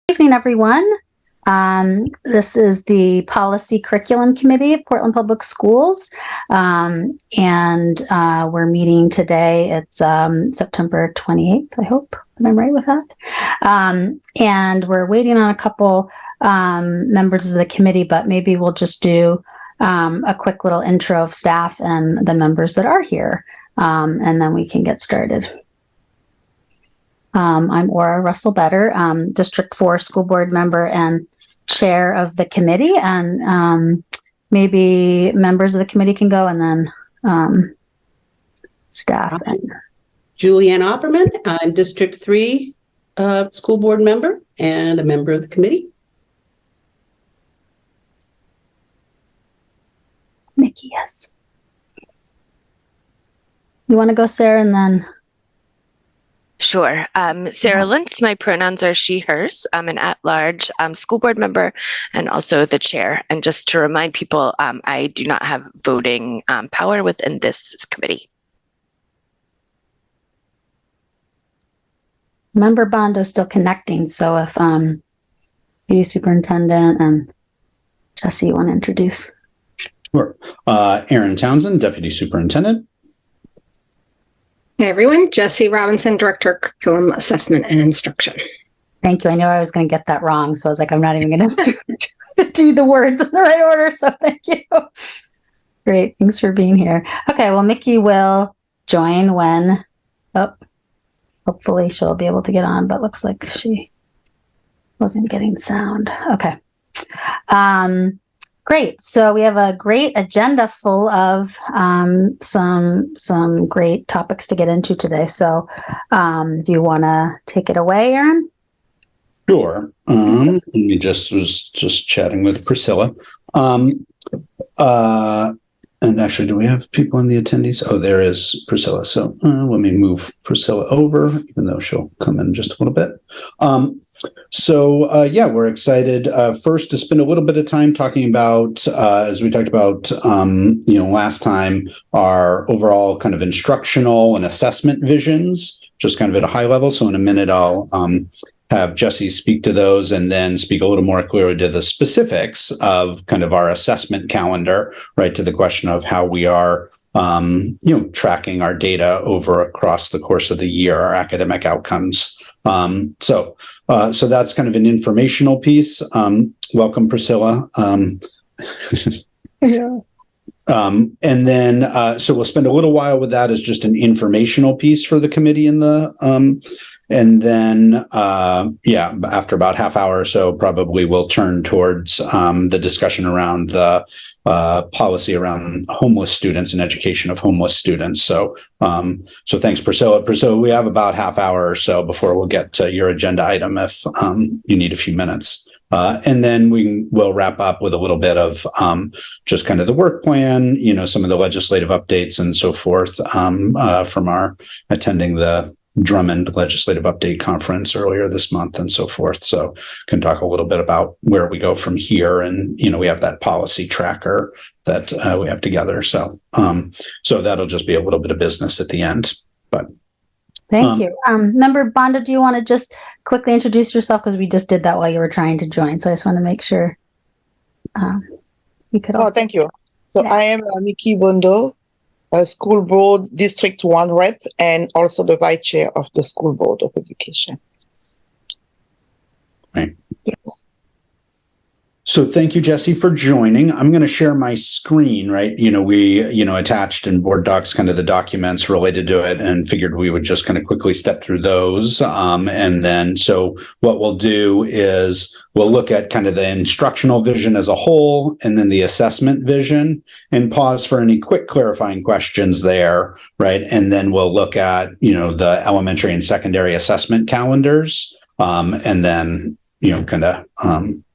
Evening, everyone. This is the Policy Curriculum Committee of Portland Public Schools, and we're meeting today. It's September 28th, I hope I'm right with that. And we're waiting on a couple members of the committee, but maybe we'll just do a quick little intro of staff and the members that are here, and then we can get started. I'm Aura Russell-Better, District 4 school board member and chair of the committee, and maybe members of the committee can go, and then staff. Julianne Opperman, I'm District 3 school board member and a member of the committee. Nikki, yes. You want to go, Sarah, and then... Sure. Sarah Lintz, my pronouns are she, hers. I'm an at-large school board member and also the chair. And just to remind people, I do not have voting power within this committee. Member Bondo is still connecting, so if you superintendent and Jesse, you want to introduce? Sure. Aaron Townsend, deputy superintendent. Hey everyone, Jessie Robinson, Director of Curriculum Assessment and Instruction. Thank you. I know I was going to get that wrong, so I was like, I'm not even going to do the words in the right order, so thank you. Great. Thanks for being here. Okay, well, Mickey will join when, hopefully she'll be able to get on, but looks like she wasn't getting sound. Okay. Great. So we have a great agenda full of some great topics to get into today. So do you want to take it away, Aaron? Sure. Let me was just chatting with Priscilla. And actually, do we have people in the attendees? Oh, there is Priscilla. So let me move Priscilla over, even though she'll come in just a little bit. Yeah, we're excited first to spend a little bit of time talking about, as we talked about, last time, our overall kind of instructional and assessment visions, just kind of at a high level. So in a minute, I'll have Jesse speak to those and then speak a little more clearly to the specifics of kind of our assessment calendar, right, to the question of how we are tracking our data across the course of the year, our academic outcomes. So that's kind of an informational piece. Welcome, Priscilla. Yeah. And then, so we'll spend a little while with that as just an informational piece for the committee and then, after about half hour or so, probably we'll turn towards the discussion around the policy around homeless students and education of homeless students. So thanks, Priscilla. Priscilla, we have about half hour or so before we'll get to your agenda item if you need a few minutes. And then we'll wrap up with a little bit of just kind of the work plan, some of the legislative updates and so forth from our attending the Drummond Legislative Update Conference earlier this month and so forth. So can talk a little bit about where we go from here. And, we have that policy tracker that we have together. So that'll just be a little bit of business at the end. But thank you. Member Bondo, do you want to just quickly introduce yourself? Because we just did that while you were trying to join. So I just want to make sure you could also. Oh, thank you. So yeah. I am Nikki Bondo, a school board District 1 rep, and also the vice chair of the School Board of Education. Right. Yeah. So thank you, Jesse, for joining. I'm going to share my screen, right? We, attached in board docs kind of the documents related to it and figured we would just kind of quickly step through those. And then, so what we'll do is we'll look at kind of the instructional vision as a whole and then the assessment vision and pause for any quick clarifying questions there, right? And then we'll look at, the elementary and secondary assessment calendars and then kind of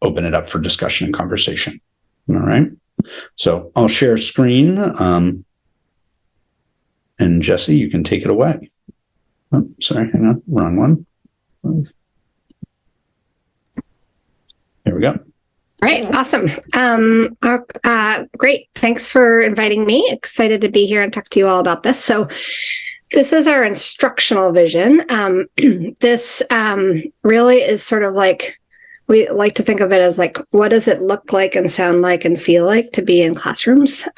open it up for discussion and conversation. All right. So I'll share screen. And Jesse, you can take it away. Oh, sorry, hang on, wrong one. There we go. All right, awesome. Great. Thanks for inviting me. Excited to be here and talk to you all about this. So this is our instructional vision. This really is sort of like we like to think of it as like, what does it look like and sound like and feel like to be in classrooms?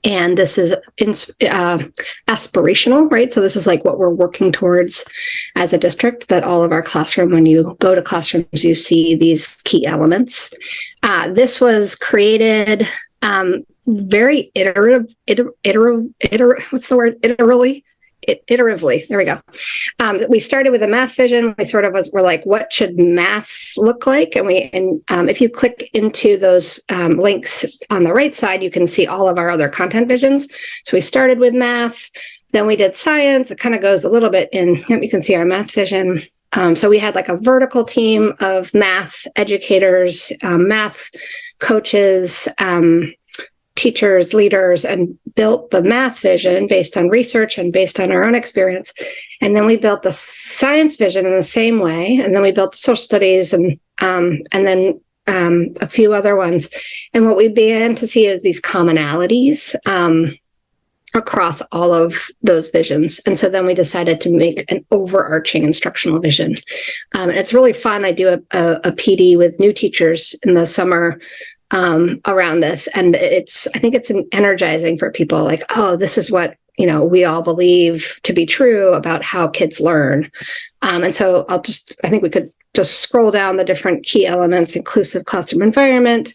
And this is aspirational, right? So this is like what we're working towards as a district, that all of our classroom, when you go to classrooms, you see these key elements. This was created very iteratively. There we go. We started with a math vision. We sort of were like, what should math look like? And if you click into those links on the right side, you can see all of our other content visions. So we started with math, then we did science. It kind of goes a little bit in, you can see our math vision. So we had like a vertical team of math educators, math coaches, teachers, leaders, and built the math vision based on research and based on our own experience. And then we built the science vision in the same way. And then we built the social studies and then a few other ones. And what we began to see is these commonalities across all of those visions. And so then we decided to make an overarching instructional vision. And it's really fun. I do a PD with new teachers in the summer around this. And I think it's energizing for people, like, oh, this is what, we all believe to be true about how kids learn. And so I think we could just scroll down the different key elements: inclusive classroom environment,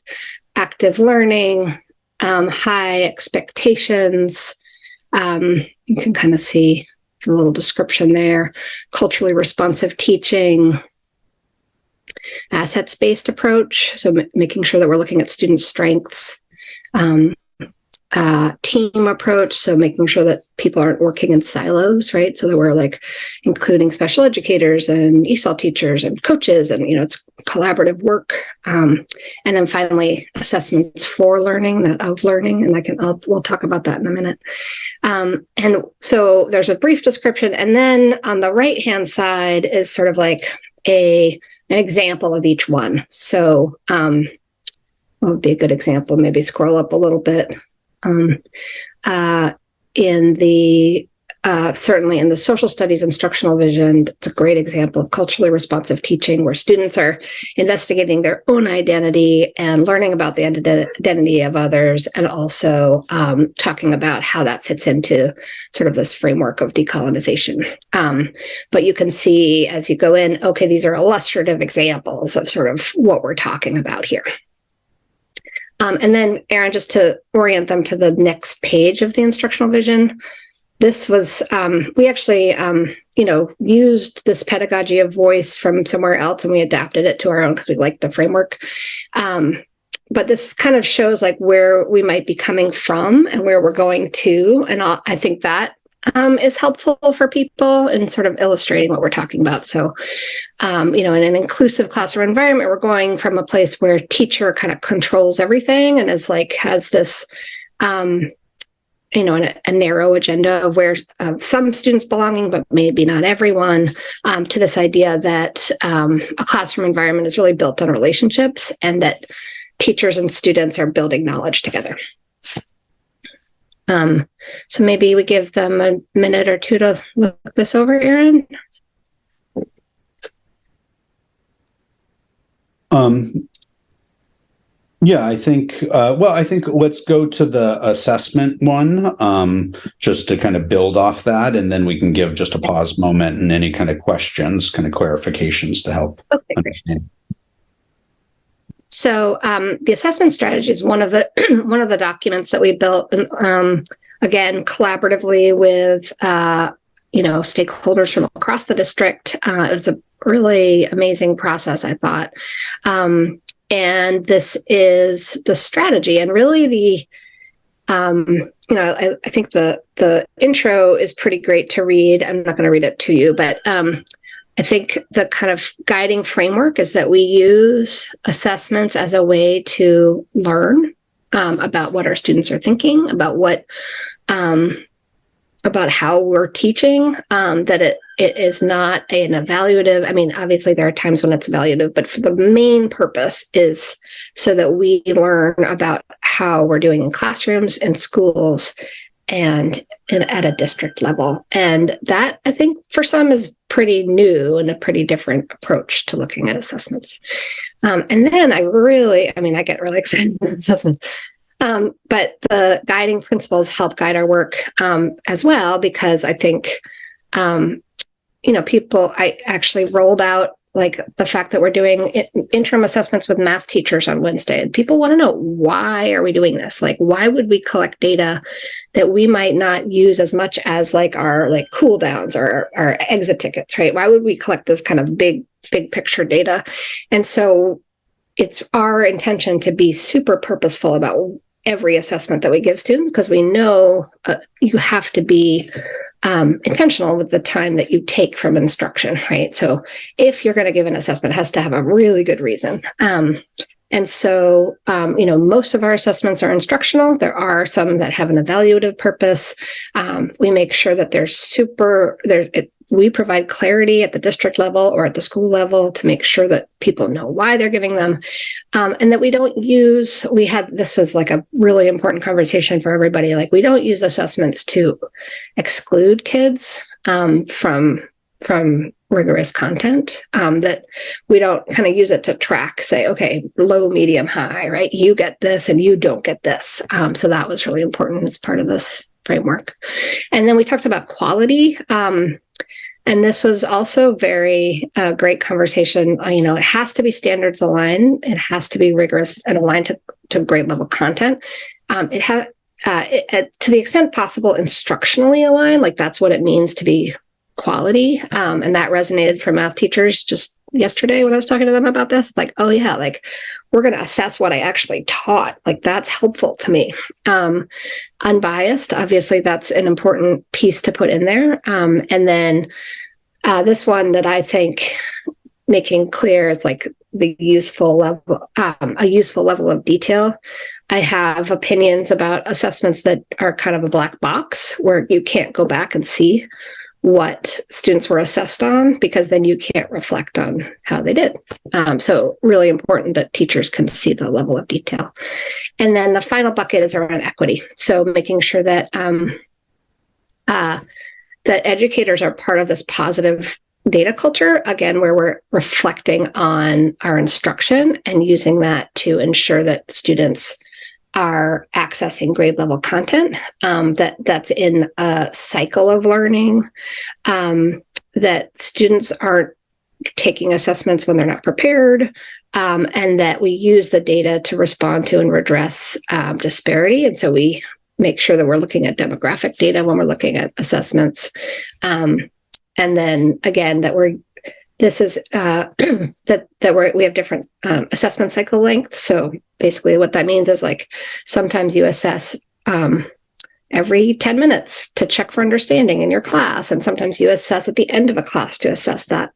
active learning, high expectations. You can kind of see a little description there: culturally responsive teaching, assets-based approach, so making sure that we're looking at student strengths, team approach, so making sure that people aren't working in silos, right? So that we're like including special educators and ESOL teachers and coaches, and it's collaborative work. And then finally, assessments for learning, not of learning, and we'll talk about that in a minute. And so there's a brief description, and then on the right-hand side is sort of like an example of each one. So what would be a good example? Maybe scroll up a little bit. Certainly in the social studies instructional vision, it's a great example of culturally responsive teaching, where students are investigating their own identity and learning about the identity of others, and also talking about how that fits into sort of this framework of decolonization. But you can see as you go in, okay, these are illustrative examples of sort of what we're talking about here. And then, Erin, just to orient them to the next page of the instructional vision, this was, we actually, used this pedagogy of voice from somewhere else, and we adapted it to our own because we liked the framework. But this kind of shows like where we might be coming from and where we're going to. And I think that is helpful for people in sort of illustrating what we're talking about. So, in an inclusive classroom environment, we're going from a place where teacher kind of controls everything and is like, has this, a narrow agenda of where some students belonging, but maybe not everyone, to this idea that a classroom environment is really built on relationships, and that teachers and students are building knowledge together. So maybe we give them a minute or two to look this over, Erin. Yeah, I think let's go to the assessment one, just to kind of build off that, and then we can give just a pause moment and any kind of questions, kind of clarifications to help understand. So the assessment strategy is one of the documents that we built, again, collaboratively with stakeholders from across the district. It was a really amazing process, I thought. And this is the strategy, and really I think the intro is pretty great to read. I'm not going to read it to you, but I think the kind of guiding framework is that we use assessments as a way to learn about what our students are thinking, about about how we're teaching, that it is not an evaluative. I mean, obviously there are times when it's evaluative, but for the main purpose is so that we learn about how we're doing in classrooms and schools and at a district level. And that, I think, for some is pretty new and a pretty different approach to looking at assessments. And then I get really excited about assessments. But the guiding principles help guide our work as well, because I think, I actually rolled out like the fact that we're doing interim assessments with math teachers on Wednesday. And people want to know, why are we doing this? Like, why would we collect data that we might not use as much as like our like cool downs or our exit tickets, right? Why would we collect this kind of big picture data? And so it's our intention to be super purposeful about every assessment that we give students, because we know you have to be intentional with the time that you take from instruction, right? So if you're going to give an assessment, it has to have a really good reason. And so, most of our assessments are instructional. There are some that have an evaluative purpose. We make sure that we provide clarity at the district level or at the school level to make sure that people know why they're giving them. And that we don't use, this was like a really important conversation for everybody. Like, we don't use assessments to exclude kids from rigorous content, that we don't kind of use it to track, say, okay, low, medium, high, right? You get this and you don't get this. So that was really important as part of this framework. And then we talked about quality. And this was also very great conversation. It has to be standards aligned. It has to be rigorous and aligned to grade level content. It has, to the extent possible, instructionally aligned. Like, that's what it means to be quality. And that resonated for math teachers just yesterday when I was talking to them about this. Like, oh yeah, like, we're going to assess what I actually taught. Like, that's helpful to me. Unbiased, obviously, that's an important piece to put in there. And then this one that I think making clear is like the useful level, a useful level of detail. I have opinions about assessments that are kind of a black box where you can't go back and see what students were assessed on, because then you can't reflect on how they did. So really important that teachers can see the level of detail. And then the final bucket is around equity. So making sure that that educators are part of this positive data culture, again, where we're reflecting on our instruction and using that to ensure that students are accessing grade level content, that's in a cycle of learning, that students aren't taking assessments when they're not prepared, and that we use the data to respond to and redress disparity. And so we make sure that we're looking at demographic data when we're looking at assessments. And then again, that we have different assessment cycle lengths. So basically what that means is, like, sometimes you assess every 10 minutes to check for understanding in your class. And sometimes you assess at the end of a class to assess that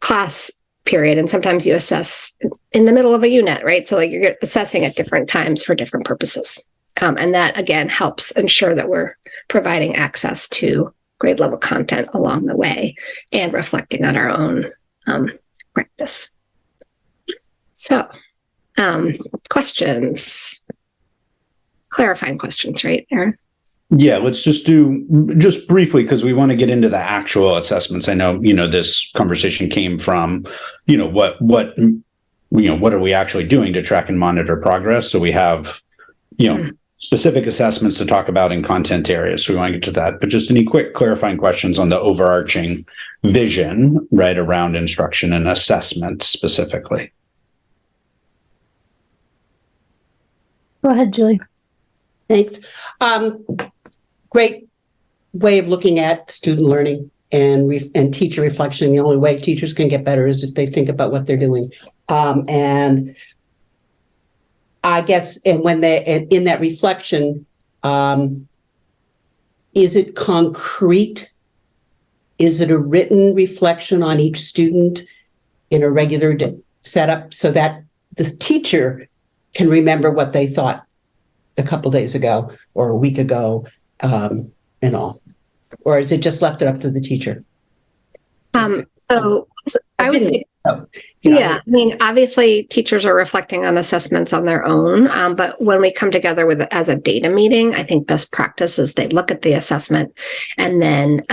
class period. And sometimes you assess in the middle of a unit, right? So like, you're assessing at different times for different purposes. And that, again, helps ensure that we're providing access to grade level content along the way and reflecting on our own practice. So, questions? Clarifying questions, right, Aaron? Yeah, let's just do briefly, because we want to get into the actual assessments. I know, this conversation came from, what are we actually doing to track and monitor progress? So we have, specific assessments to talk about in content areas. So we want to get to that. But just any quick clarifying questions on the overarching vision, right, around instruction and assessment specifically. Go ahead, Julie. Thanks. Great way of looking at student learning and teacher reflection. The only way teachers can get better is if they think about what they're doing. And I guess, and when in that reflection, is it concrete? Is it a written reflection on each student in a regular setup so that this teacher can remember what they thought a couple days ago or a week ago, and all? Or is it just left it up to the teacher? So I would say, yeah, I mean, obviously teachers are reflecting on assessments on their own, but when we come together as a data meeting, I think best practice is they look at the assessment and then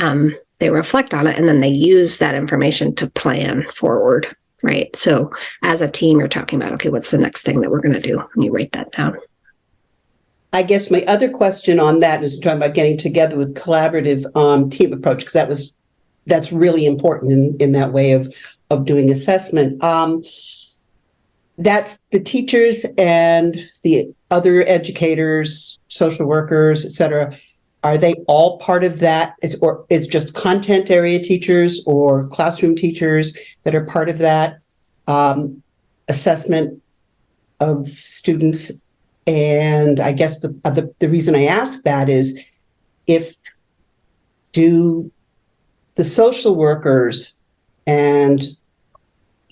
they reflect on it, and then they use that information to plan forward, right? So as a team, you're talking about, okay, what's the next thing that we're going to do? And you write that down. I guess my other question on that is talking about getting together with collaborative team approach, because that's really important in that way of doing assessment. That's the teachers and the other educators, social workers, et cetera. Are they all part of that? It's just content area teachers or classroom teachers that are part of that assessment of students? And I guess the reason I ask that is, do the social workers and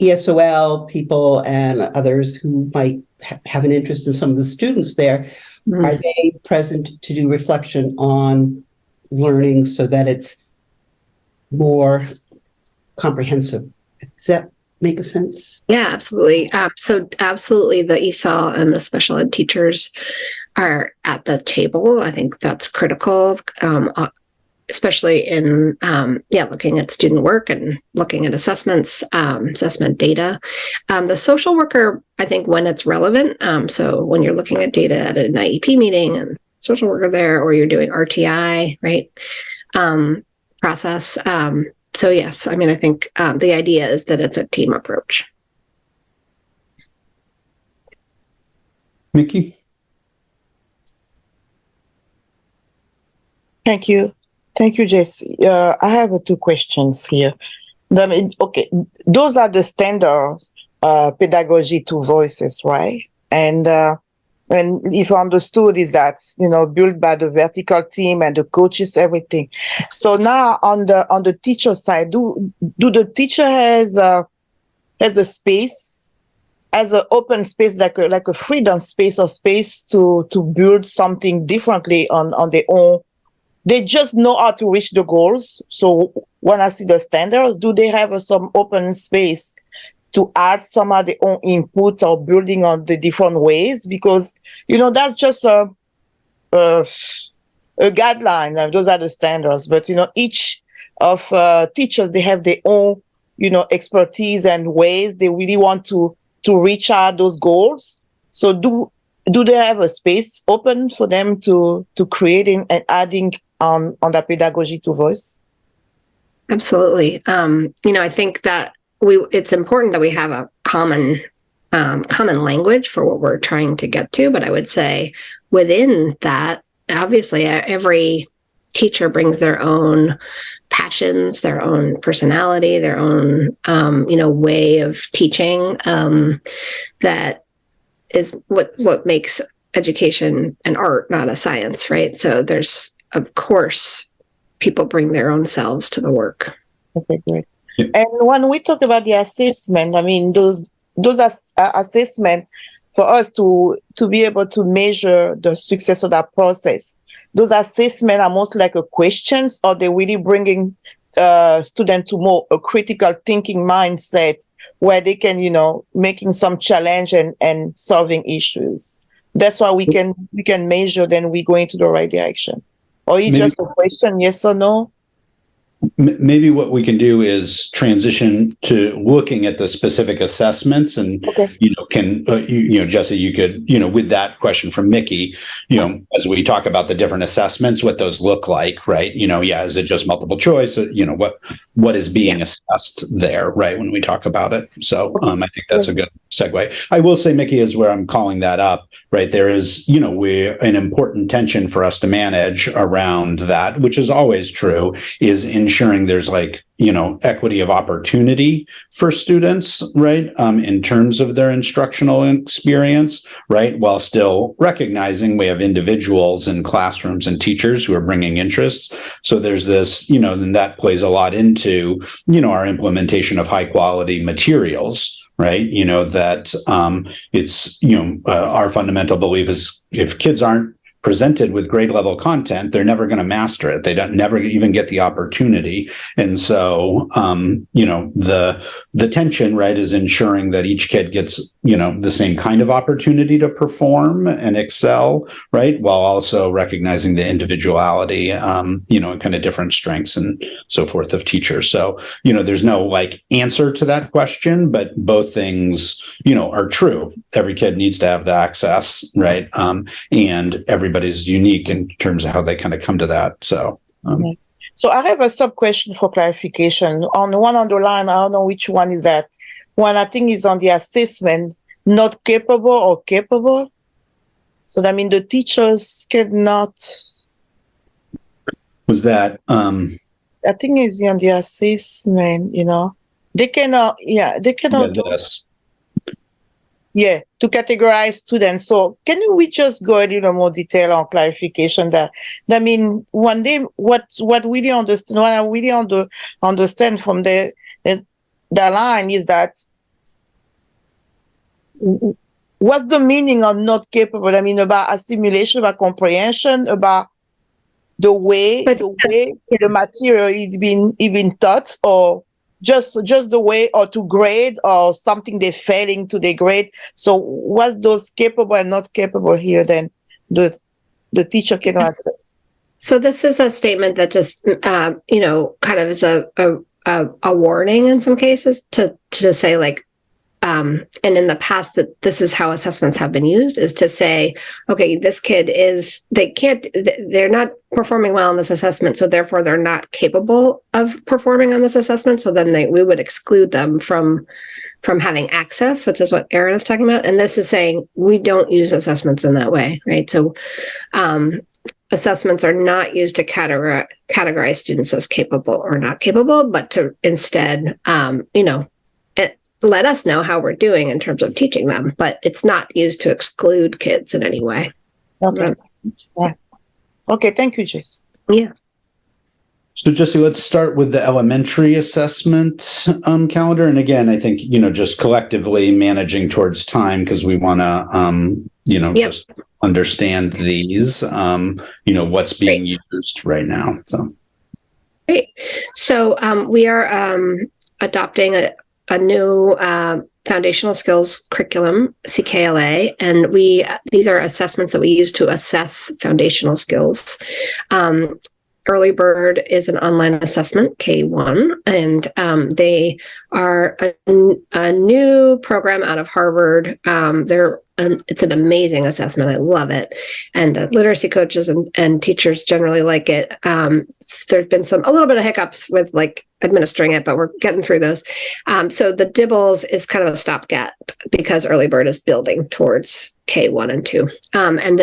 ESOL people and others who might have an interest in some of the students there, are they present to do reflection on learning so that it's more comprehensive? Does that make a sense? Yeah, absolutely. So absolutely, the ESOL and the special ed teachers are at the table. I think that's critical, especially in looking at student work and looking at assessments, assessment data. The social worker, I think, when it's relevant. So when you're looking at data at an IEP meeting and social worker there, or you're doing RTI, right, process. So yes, I mean, I think the idea is that it's a team approach. Mickey? Thank you. Thank you, Jesse. I have two questions here. Okay, those are the standards pedagogy to voices, right? And if understood is that, built by the vertical team and the coaches, everything. So now on the teacher side, do the teacher has a space, as an open space, like a freedom space or space to build something differently on their own? They just know how to reach the goals. So when I see the standards, do they have some open space to add some of their own input or building on the different ways? Because, that's just a guideline. Those are the standards. But, each of teachers, they have their own, expertise and ways they really want to reach out those goals. So do they have a space open for them to creating and adding on that pedagogy to voice? Absolutely. I think that it's important that we have a common language for what we're trying to get to. But I would say within that, obviously, every teacher brings their own passions, their own personality, their own, way of teaching. That is what makes education an art, not a science, right? So there's, of course, people bring their own selves to the work. Okay, great. Yeah. And when we talk about the assessment, I mean, those assessment for us to be able to measure the success of that process, those assessments are most like a questions, or they're really bringing students to more a critical thinking mindset where they can, making some challenge and solving issues. That's why we can measure, then we go into the right direction. Or it's just a question, yes or no? Maybe what we can do is transition to looking at the specific assessments, and Jesse, you could, with that question from Mickey, as we talk about the different assessments, what those look like, right? Is it just multiple choice? What is being assessed there, right? When we talk about it, so I think that's a good segue. I will say, Mickey, is where I'm calling that up, right? There is, an important tension for us to manage around that, which is always true, is ensuring there's equity of opportunity for students, right? In terms of their instructional experience, right? While still recognizing we have individuals in classrooms and teachers who are bringing interests. So there's this, then that plays a lot into, our implementation of high quality materials, right? That it's, our fundamental belief is if kids aren't presented with grade level content, they're never going to master it. They don't never even get the opportunity. And so, the tension, right, is ensuring that each kid gets, the same kind of opportunity to perform and excel, right, while also recognizing the individuality, and kind of different strengths and so forth of teachers. So, there's no like answer to that question, but both things, are true. Every kid needs to have the access, right? And everybody's unique in terms of how they kind of come to that. So, So I have a sub question for clarification. On the one on the line, I don't know which one is that. One I think is on the assessment, not capable or capable. So that means the teachers cannot. Was that? I think it's on the assessment. They cannot. Yeah, they cannot. Yeah, to categorize students. So can we just go a little more detail on clarification that? I mean, one day, what really understand, what I really understand from the line is that what's the meaning of not capable? I mean, about assimilation, about comprehension, about the way the material is being taught, or just the way, or to grade, or something they're failing to their grade. So what's those capable and not capable here? Then the teacher cannot. So this is a statement that just kind of is a warning in some cases to say like, and in the past that this is how assessments have been used, is to say, okay, this kid they're not performing well on this assessment, so therefore they're not capable of performing on this assessment. So then we would exclude them from having access, which is what Erin is talking about. And this is saying we don't use assessments in that way, right? So assessments are not used to categorize students as capable or not capable, but to instead, let us know how we're doing in terms of teaching them, but it's not used to exclude kids in any way. Okay. Yeah. Okay. Thank you, Jess. Yeah. So Jesse, let's start with the elementary assessment calendar. And again, I think, just collectively managing towards time, because we want to, just understand these, what's being used right now. So. Great. So we are adopting a new foundational skills curriculum, CKLA, and these are assessments that we use to assess foundational skills. Early Bird is an online assessment, K1, and they are a new program out of Harvard. It's an amazing assessment. I love it. And the literacy coaches and teachers generally like it. There's been a little bit of hiccups with like administering it, but we're getting through those. So the Dibbles is kind of a stopgap because Early Bird is building towards K1 and 2. And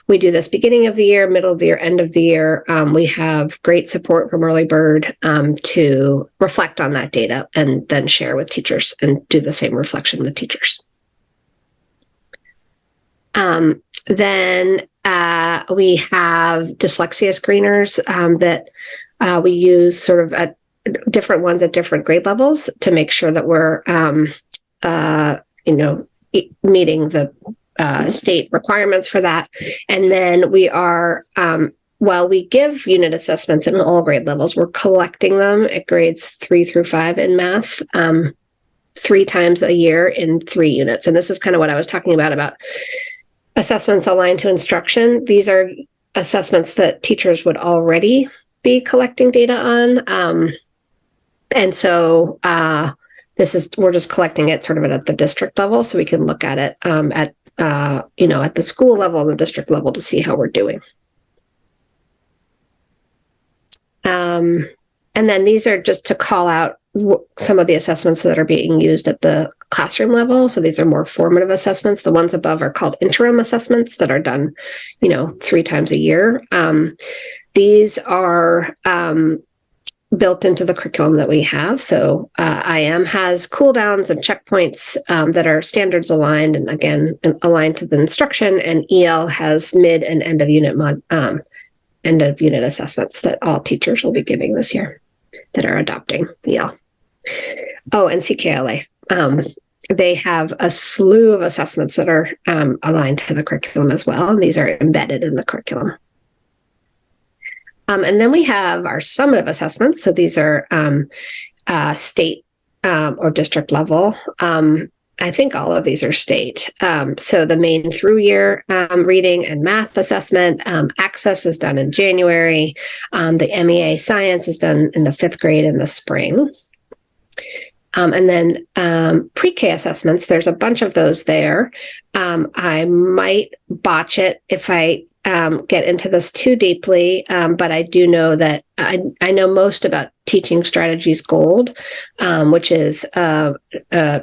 we do this beginning of the year, middle of the year, end of the year. We have great support from Early Bird to reflect on that data and then share with teachers and do the same reflection with teachers. Then we have dyslexia screeners that we use sort of at different ones at different grade levels to make sure that we're, meeting the state requirements for that. And then we are, while we give unit assessments in all grade levels, we're collecting them at grades 3 through 5 in math 3 times a year in 3 units. And this is kind of what I was talking about assessments aligned to instruction. These are assessments that teachers would already be collecting data on. And so we're just collecting it sort of at the district level, so we can look at it at the school level and the district level to see how we're doing. And then these are just to call out some of the assessments that are being used at the classroom level. So these are more formative assessments. The ones above are called interim assessments that are done, 3 times a year. These are built into the curriculum that we have. So IM has cool downs and checkpoints that are standards aligned and again aligned to the instruction, and EL has mid and end of unit assessments that all teachers will be giving this year that are adopting EL. Oh, and CKLA. they have a slew of assessments that are aligned to the curriculum as well, and these are embedded in the curriculum. And then we have our summative assessments. So these are state or district level. I think all of these are state. So the Maine through year reading and math assessment, access is done in January. The MEA science is done in the 5th grade in the spring. And then pre-K assessments, there's a bunch of those there. I might botch it if I get into this too deeply, but I do know that I know most about Teaching Strategies Gold, which is a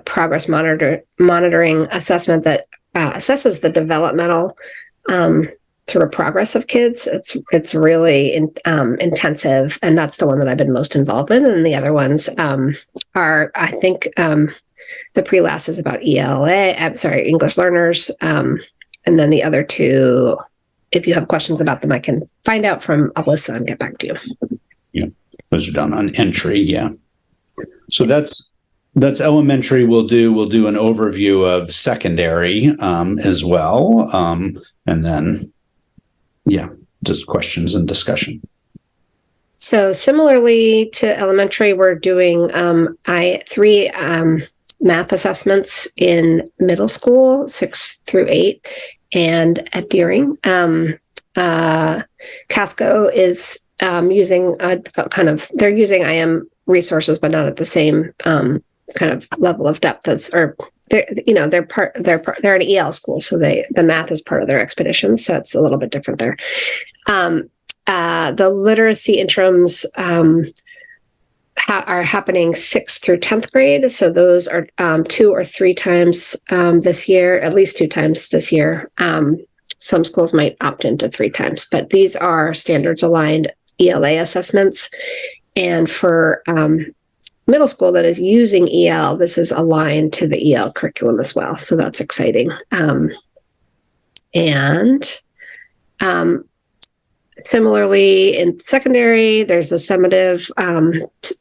progress monitoring assessment that assesses the developmental sort of progress of kids. It's really intensive, and that's the one that I've been most involved in. And the other ones are, I think, the pre-last is about English learners, and then the other two, if you have questions about them, I can find out from Alyssa and get back to you. Yeah, those are done on entry. Yeah. So that's elementary. We'll do an overview of secondary as well. And then, yeah, just questions and discussion. So similarly to elementary, we're doing 3 math assessments in middle school, 6 through 8. And at Deering, Casco is using they're using IM resources, but not at the same kind of level of depth as, or they're an EL school, so the math is part of their expedition, so it's a little bit different there. The literacy interims are happening 6th through 10th grade. So those are 2 or 3 times this year, at least 2 times this year. Some schools might opt into 3 times, but these are standards aligned ELA assessments. And for middle school that is using EL, this is aligned to the EL curriculum as well. So that's exciting. Similarly, in secondary, there's a summative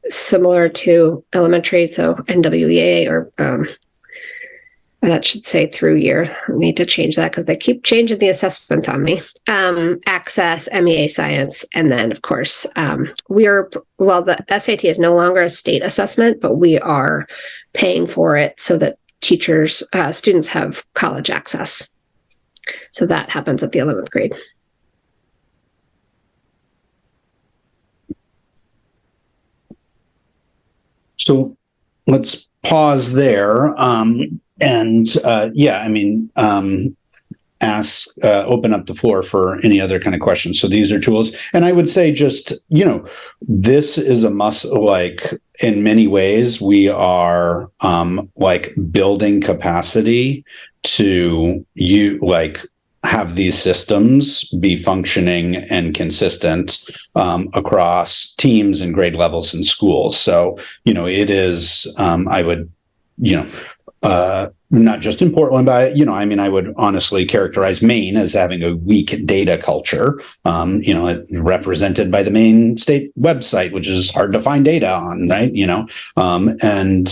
similar to elementary, so NWEA, or that should say through year. I need to change that because they keep changing the assessment on me. Access, MEA science, and then, of course, the SAT is no longer a state assessment, but we are paying for it so that students have college access. So that happens at the 11th grade. So let's pause there. Open up the floor for any other kind of questions. So these are tools. And I would say just, this is a must, like in many ways, we are building capacity to have these systems be functioning and consistent across teams and grade levels in schools. So, it is, I would, not just in Portland, but, I would honestly characterize Maine as having a weak data culture, represented by the Maine state website, which is hard to find data on, right? And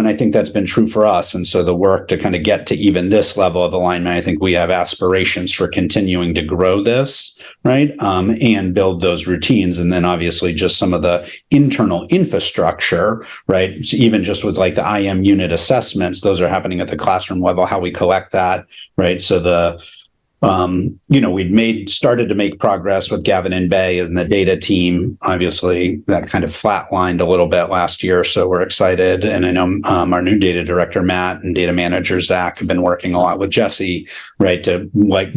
I think that's been true for us. And so the work to kind of get to even this level of alignment, I think we have aspirations for continuing to grow this, right? And build those routines. And then obviously just some of the internal infrastructure, right? So even just with like the IM unit assessments, those are happening at the classroom level, how we collect that, right? So we'd started to make progress with Gavin and Bay and the data team. Obviously, that kind of flatlined a little bit last year, so we're excited. And I know our new data director, Matt, and data manager, Zach, have been working a lot with Jesse, right, to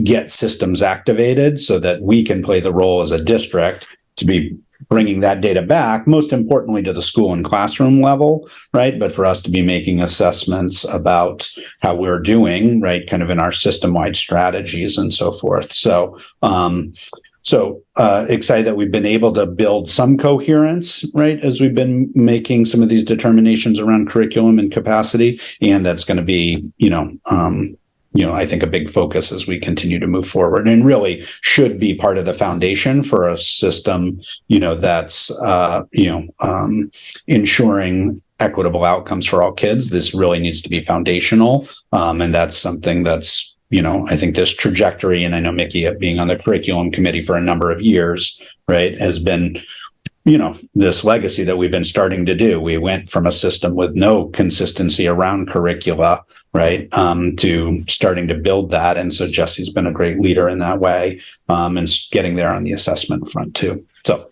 get systems activated so that we can play the role as a district to be bringing that data back, most importantly to the school and classroom level, right? But for us to be making assessments about how we're doing, right, kind of in our system-wide strategies and so forth. So, excited that we've been able to build some coherence, right, as we've been making some of these determinations around curriculum and capacity, and that's going to be, I think a big focus as we continue to move forward, and really should be part of the foundation for a system, that's, ensuring equitable outcomes for all kids, this really needs to be foundational. And that's something that's, I think this trajectory, and I know Mickey, being on the curriculum committee for a number of years, right, has been, this legacy that we've been starting to do. We went from a system with no consistency around curricula, right, to starting to build that. And so Jesse's been a great leader in that way, and getting there on the assessment front too. So,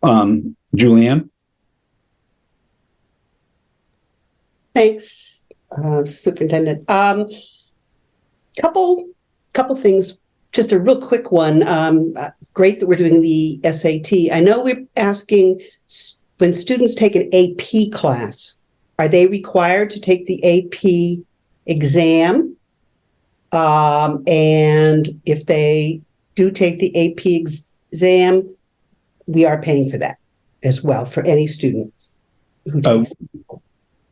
Julianne? Thanks, Superintendent. Couple things. Just a real quick one. Great that we're doing the SAT. I know we're asking when students take an AP class, are they required to take the AP exam? And if they do take the AP exam, we are paying for that as well for any student who takes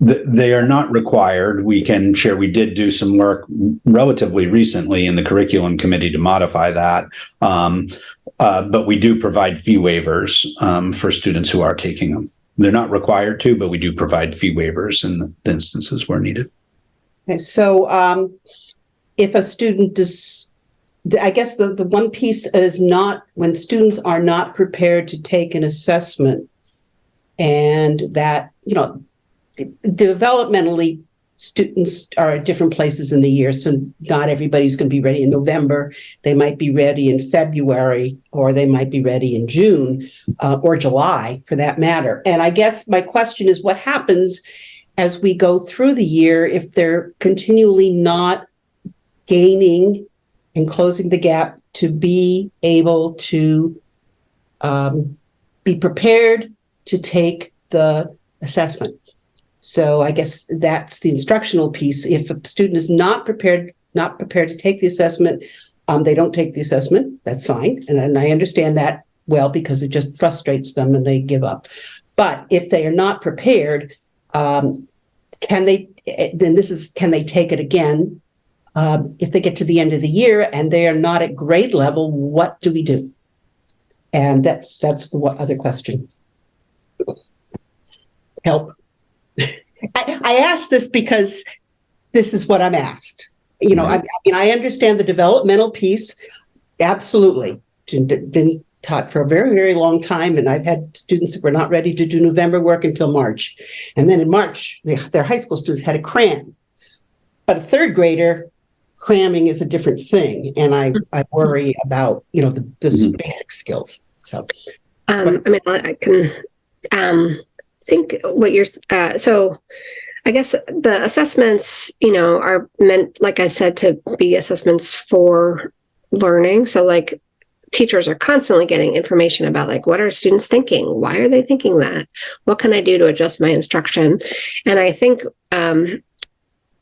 They are not required. We can share. We did do some work relatively recently in the curriculum committee to modify that. But we do provide fee waivers for students who are taking them. They're not required to, but we do provide fee waivers in the instances where needed. Okay, so if a student does, I guess the one piece is not when students are not prepared to take an assessment, and that, developmentally, students are at different places in the year, so not everybody's going to be ready in November. They might be ready in February, or they might be ready in June, or July, for that matter. And I guess my question is, what happens as we go through the year if they're continually not gaining and closing the gap to be able to be prepared to take the assessment? So I guess that's the instructional piece. If a student is not prepared to take the assessment, they don't take the assessment. That's fine. And I understand that well, because it just frustrates them and they give up. But if they are not prepared, can they take it again? If they get to the end of the year and they are not at grade level, what do we do? And that's the other question. Help. I ask this because this is what I'm asked. I understand the developmental piece. Absolutely. Been taught for a very, very long time. And I've had students that were not ready to do November work until March. And then in March, their high school students had to cram. But a third grader, cramming is a different thing. And I worry about, the basic skills. So, I can think what you're, so I guess the assessments, are meant, like I said, to be assessments for learning. So like teachers are constantly getting information about like, what are students thinking? Why are they thinking that? What can I do to adjust my instruction? And I think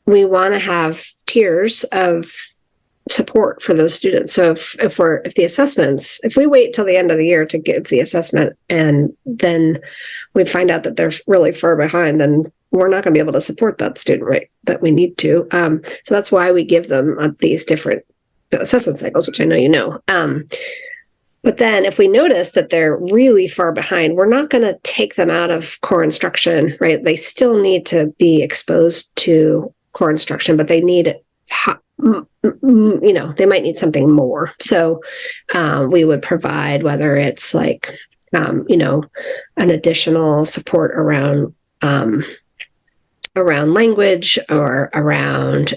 we want to have tiers of support for those students. So if we wait till the end of the year to give the assessment and then we find out that they're really far behind, then we're not going to be able to support that student rate that we need to. So that's why we give them these different assessment cycles, which I know you know. But then if we notice that they're really far behind, we're not going to take them out of core instruction, right? They still need to be exposed to core instruction, but they need they might need something more. So we would provide, whether it's like, an additional support around language or around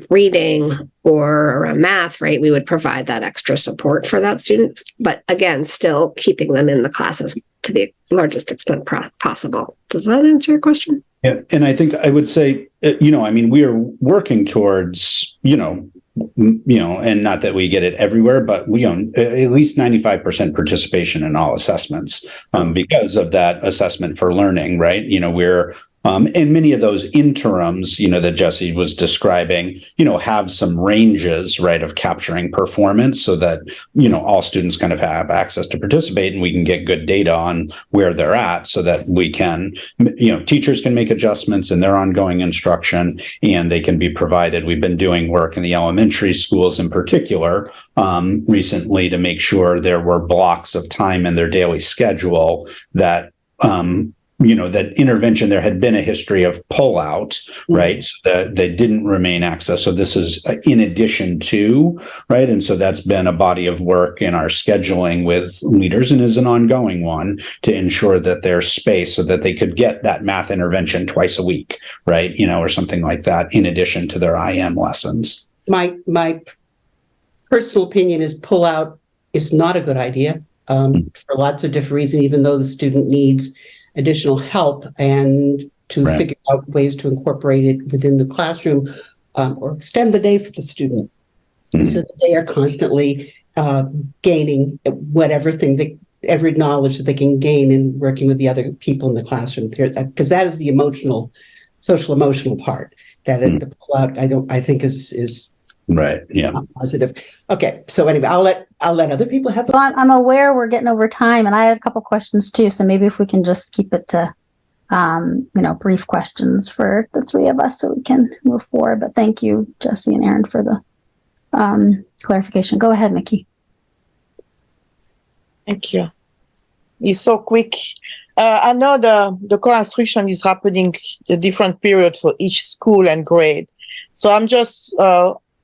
reading or around math, right? We would provide that extra support for that student, but again, still keeping them in the classes to the largest extent possible. Does that answer your question? Yeah, and I think I would say, we are working towards, and not that we get it everywhere, but we own at least 95% participation in all assessments because of that assessment for learning, right? We're and many of those interims, that Jesse was describing, have some ranges, right, of capturing performance so that, all students kind of have access to participate and we can get good data on where they're at so that we can, teachers can make adjustments in their ongoing instruction and they can be provided. We've been doing work in the elementary schools in particular recently to make sure there were blocks of time in their daily schedule that that intervention, there had been a history of pullout, right? So that they didn't remain access. So this is in addition to, right? And so that's been a body of work in our scheduling with leaders and is an ongoing one to ensure that there's space so that they could get that math intervention twice a week, right? Or something like that in addition to their IM lessons. My personal opinion is pullout is not a good idea for lots of different reasons, even though the student needs additional help and to figure out ways to incorporate it within the classroom or extend the day for the student so that they are constantly gaining every knowledge that they can gain in working with the other people in the classroom, because that is the social emotional part that the pullout I think is right. Yeah. Positive. Okay. So anyway, I'll let other people have. So I'm aware we're getting over time, and I had a couple questions too. So maybe if we can just keep it to, brief questions for the three of us, so we can move forward. But thank you, Jesse and Aaron, for the clarification. Go ahead, Mickey. Thank you. It's so quick. I know the co-instruction is happening a different period for each school and grade. So I'm just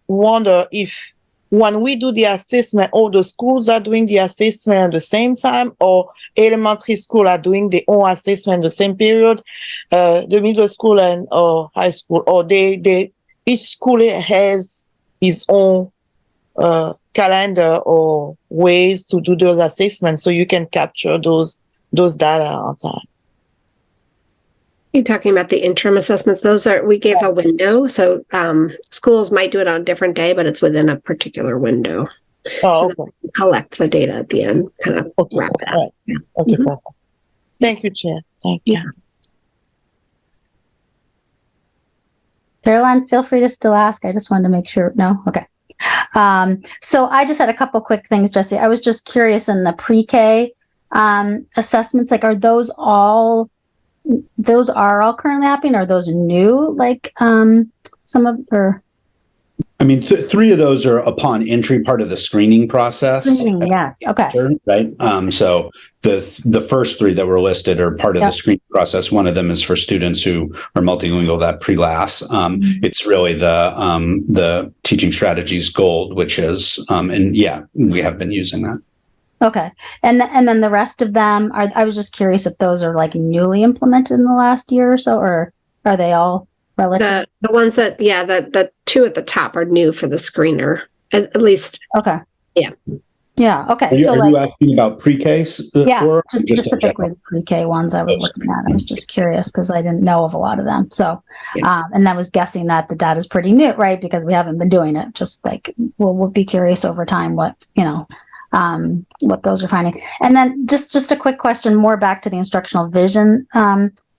wonder if when we do the assessment, all the schools are doing the assessment at the same time, or elementary school are doing their own assessment in the same period, the middle school or high school, or each school has its own calendar or ways to do those assessments, so you can capture those data on time. You're talking about the interim assessments. We gave a window. So schools might do it on a different day, but it's within a particular window. Oh, so okay. Collect the data at the end, kind of wrap it up. Right. Yeah. Okay, perfect. Thank you, Chair. Thank you. Caroline, feel free to still ask. I just wanted to make sure. No? Okay. So I just had a couple quick things, Jesse. I was just curious in the pre-K assessments, are those all currently happening? Are those new? I mean, three of those are upon entry, part of the screening process. Yes. Okay. Right. So the first three that were listed are part of the screening process. One of them is for students who are multilingual, that pre-LAS. It's really the Teaching Strategies Gold, which is, we have been using that. Okay. And then the rest of them I was just curious if those are newly implemented in the last year or so, or are they all relative? The ones that, the two at the top are new for the screener, at least. Okay. Yeah. Yeah. Okay. Are you asking about pre-K? Yeah, just specifically the pre-K ones I was looking at. I was just curious because I didn't know of a lot of them. So, and I was guessing that the data is pretty new, right? Because we haven't been doing it. Just we'll be curious over time what those are finding. And then just a quick question more back to the instructional vision,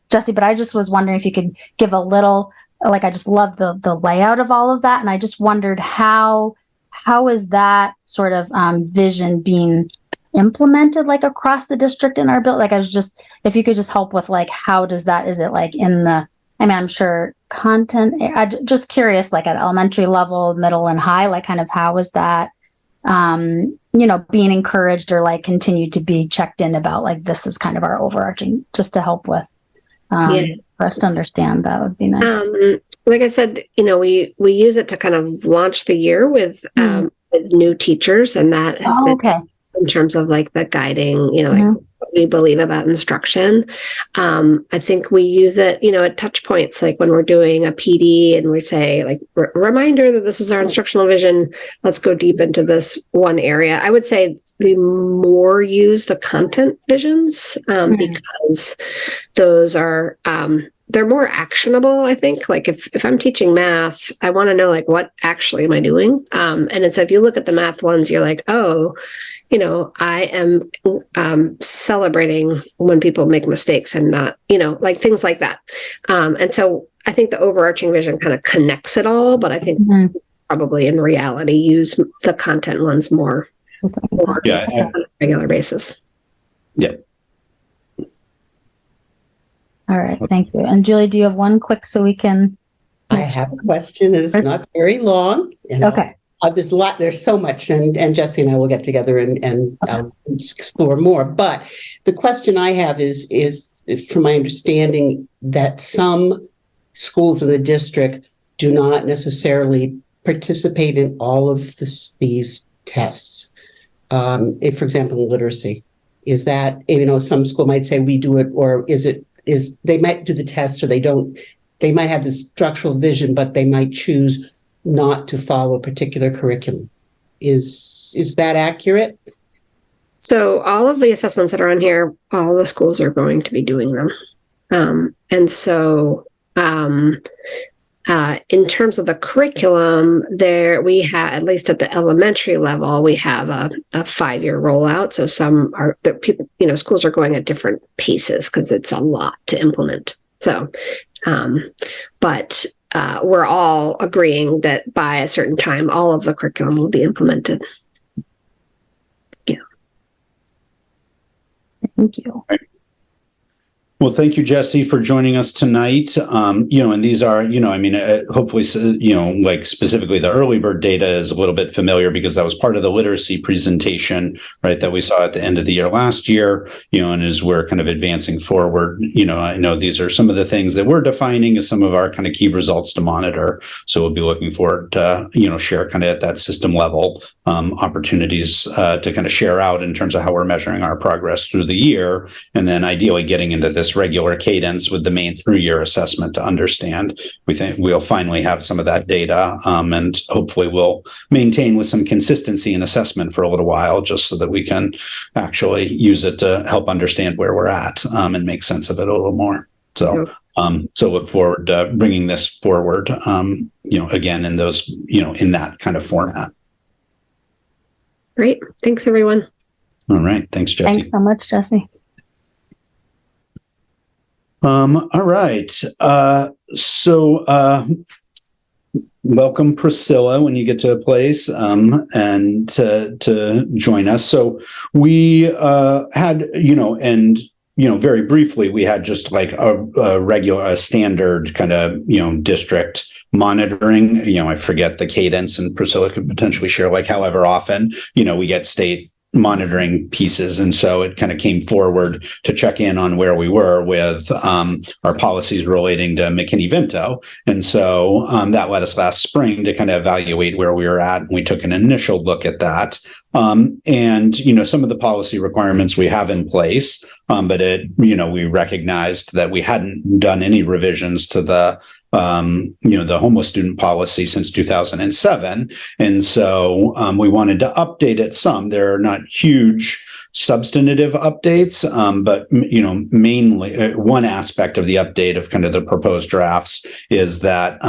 Jesse, but I just was wondering if you could give a little, I just love the layout of all of that. And I just wondered how is that sort of vision being implemented across the district in our build? I was just, if you could just help with how does that, is it in the, I'm sure content, I'm just curious, at elementary level, middle and high, kind of how is that being encouraged or continued to be checked in about this is kind of our overarching, just to help with for us to understand. That would be nice. Like I said, we use it to kind of launch the year with new teachers, and that has been okay in terms of the guiding, what we believe about instruction. I think we use it, at touch points, when we're doing a PD and we say reminder that this is our instructional vision. Let's go deep into this one area. I would say we more use the content visions because those are, they're more actionable, I think. If I'm teaching math, I want to know what actually am I doing? And so if you look at the math ones, you're I am celebrating when people make mistakes and not, things like that. And so I think the overarching vision kind of connects it all, but I think probably in reality use the content ones more on a regular basis. Yeah. All right. Thank you. And Julie, do you have one quick so we can? I have a question and it's not very long. Okay. there's a lot, there's so much, and Jesse and I will get together and explore more. But the question I have is from my understanding that some schools in the district do not necessarily participate in all of these tests. If, for example, in literacy, is that, some school might say we do it, or is they might do the test, or they might have the structural vision, but they might choose not to follow a particular curriculum. Is that accurate? So all of the assessments that are on here, all the schools are going to be doing them. And so in terms of the curriculum, we have, at least at the elementary level, we have a 5-year rollout. So some are the people, schools are going at different paces because it's a lot to implement. So, but we're all agreeing that by a certain time, all of the curriculum will be implemented. Yeah. Thank you. Well, thank you, Jesse, for joining us tonight. And these are, hopefully, like specifically the early bird data is a little bit familiar because that was part of the literacy presentation, right, that we saw at the end of the year last year, and as we're kind of advancing forward, I know these are some of the things that we're defining as some of our kind of key results to monitor. So we'll be looking forward to, share kind of at that system level opportunities to kind of share out in terms of how we're measuring our progress through the year, and then ideally getting into this regular cadence with the Maine through-year assessment to understand. We think we'll finally have some of that data, and hopefully we'll maintain with some consistency in assessment for a little while, just so that we can actually use it to help understand where we're at and make sense of it a little more. So, so look forward to bringing this forward, again in those, in that kind of format. Great. Thanks, everyone. All right. Thanks, Jesse. Thanks so much, Jesse. All right. So welcome, Priscilla, when you get to a place and to join us. So we had, very briefly, we had just like a regular, standard kind of, district monitoring. I forget the cadence, and Priscilla could potentially share like however often, we get state monitoring pieces. And so it kind of came forward to check in on where we were with our policies relating to McKinney-Vento. And so that led us last spring to kind of evaluate where we were at. And we took an initial look at that. And, some of the policy requirements we have in place, but we recognized that we hadn't done any revisions to the homeless student policy since 2007. And so we wanted to update it some. There are not huge substantive updates, but, mainly one aspect of the update of kind of the proposed drafts is that,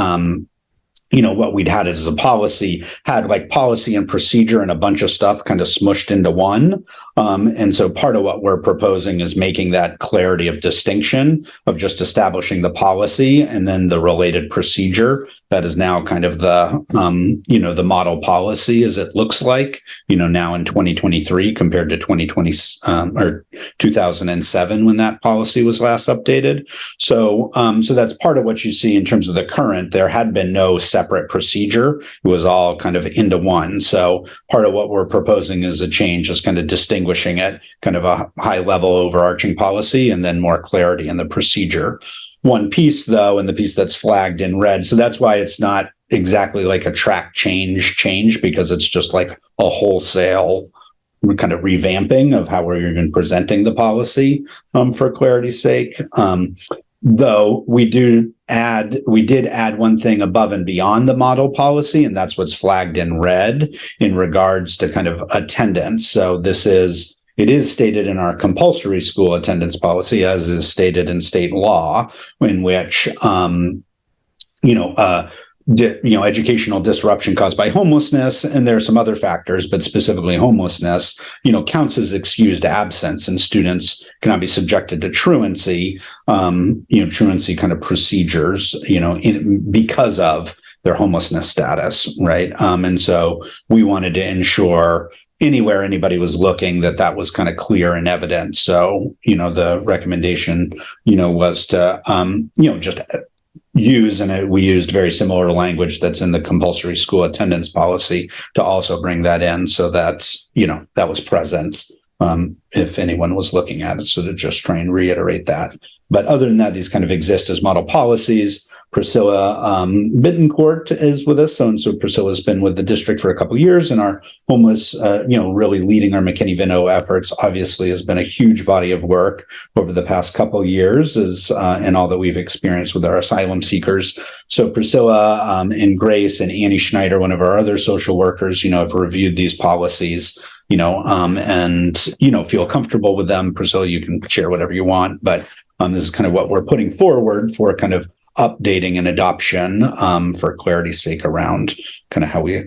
what we'd had as a policy had like policy and procedure and a bunch of stuff kind of smushed into one. And so part of what we're proposing is making that clarity of distinction of just establishing the policy and then the related procedure that is now kind of the, the model policy as it looks like, now in 2023 compared to 2020 or 2007 when that policy was last updated. So, so that's part of what you see in terms of the current. There had been no separate procedure. It was all kind of into one. So part of what we're proposing is a change, is kind of distinguishing it, kind of a high level overarching policy, and then more clarity in the procedure. One piece, though, and the piece that's flagged in red. So that's why it's not exactly like a track change, because it's just like a wholesale kind of revamping of how we're even presenting the policy for clarity's sake. Though we did add one thing above and beyond the model policy, and that's what's flagged in red in regards to kind of attendance. So it is stated in our compulsory school attendance policy, as is stated in state law, in which, educational disruption caused by homelessness, and there are some other factors, but specifically homelessness, counts as excused absence, and students cannot be subjected to truancy, truancy kind of procedures, because of their homelessness status, right? And so we wanted to ensure anywhere anybody was looking that was kind of clear and evident. So, the recommendation, was to, just use, and we used very similar language that's in the compulsory school attendance policy to also bring that in, so that, that was present if anyone was looking at it. So to just try and reiterate that. But other than that, these kind of exist as model policies. Priscilla Bittencourt is with us. So Priscilla's been with the district for a couple of years, and our homeless, really leading our McKinney-Vento efforts, obviously has been a huge body of work over the past couple of years and all that we've experienced with our asylum seekers. So Priscilla and Grace and Annie Schneider, one of our other social workers, have reviewed these policies, and, feel comfortable with them. Priscilla, you can share whatever you want, but this is kind of what we're putting forward for kind of updating and adoption for clarity's sake around kind of how we,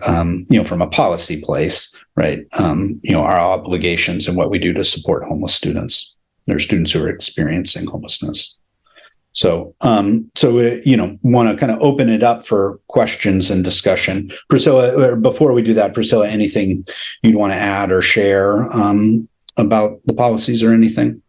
from a policy place, right, our obligations and what we do to support homeless students or students who are experiencing homelessness. So, we, want to kind of open it up for questions and discussion. Priscilla, before we do that, Priscilla, anything you'd want to add or share about the policies or anything?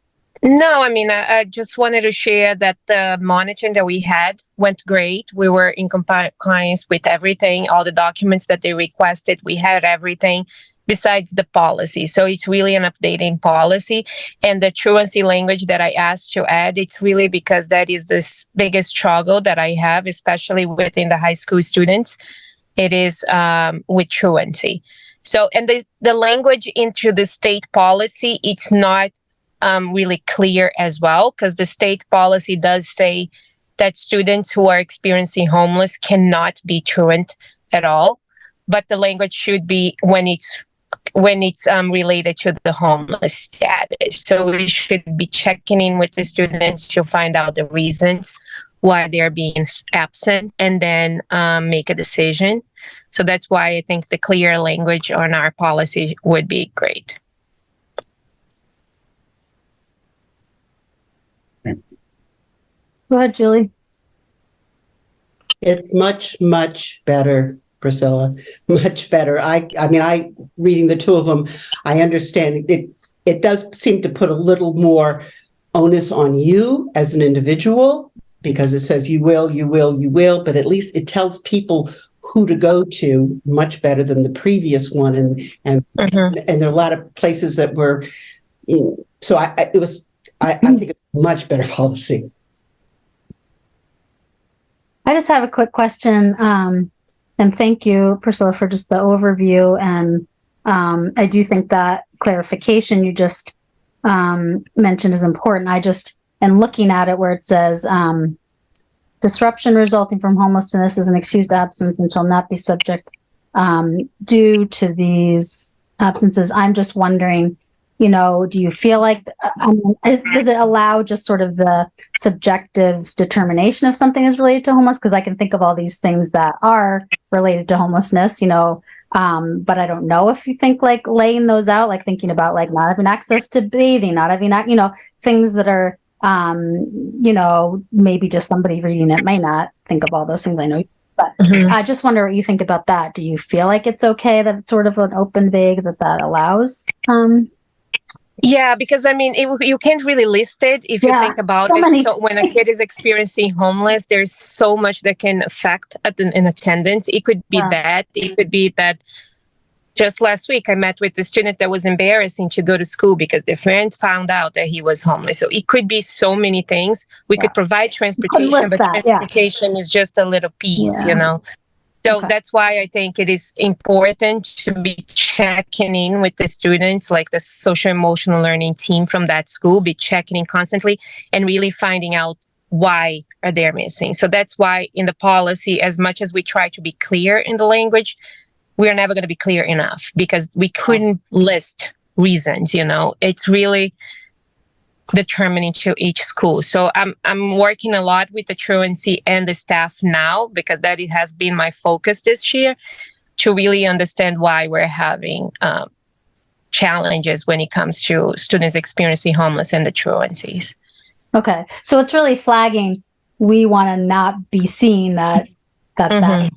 No, I mean, I just wanted to share that the monitoring that we had went great. We were in compliance with everything, all the documents that they requested. We had everything besides the policy. So it's really an updating policy. And the truancy language that I asked to add, it's really because that is the biggest struggle that I have, especially within the high school students. It is with truancy. So, and the language into the state policy, it's not really clear as well, because the state policy does say that students who are experiencing homeless cannot be truant at all, but the language should be when it's related to the homeless status. So we should be checking in with the students to find out the reasons why they're being absent, and then make a decision. So that's why I think the clear language on our policy would be great. Go ahead, Julie. It's much, much better, Priscilla. Much better. I mean, reading the two of them, I understand it. It does seem to put a little more onus on you as an individual, because it says you will, but at least it tells people who to go to much better than the previous one. And there are a lot of places that were, so I think it's a much better policy. I just have a quick question, and thank you, Priscilla, for just the overview. And I do think that clarification you just mentioned is important. I just am looking at it where it says disruption resulting from homelessness is an excused absence and shall not be subject due to these absences. I'm just wondering, do you feel like, does it allow just sort of the subjective determination if something is related to homeless? Because I can think of all these things that are related to homelessness, but I don't know if you think like laying those out, like thinking about like not having access to bathing, not having, things that are, maybe just somebody reading it may not think of all those things. I know, but I just wonder what you think about that. Do you feel like it's okay that it's sort of an open vague that allows? Yeah, because I mean, you can't really list it if you think about it. So when a kid is experiencing homeless, there's so much that can affect in attendance. It could be that. It could be that just last week I met with a student that was embarrassing to go to school because their friends found out that he was homeless. So it could be so many things. We could provide transportation, but transportation is just a little piece, So that's why I think it is important to be checking in with the students, like the social emotional learning team from that school, be checking in constantly and really finding out why are they missing. So that's why in the policy, as much as we try to be clear in the language, we're never going to be clear enough because we couldn't list reasons, It's really determining to each school. So I'm working a lot with the truancy and the staff now, because that it has been my focus this year, to really understand why we're having challenges when it comes to students experiencing homeless and the truancies. Okay, so it's really flagging. We want to not be seeing that's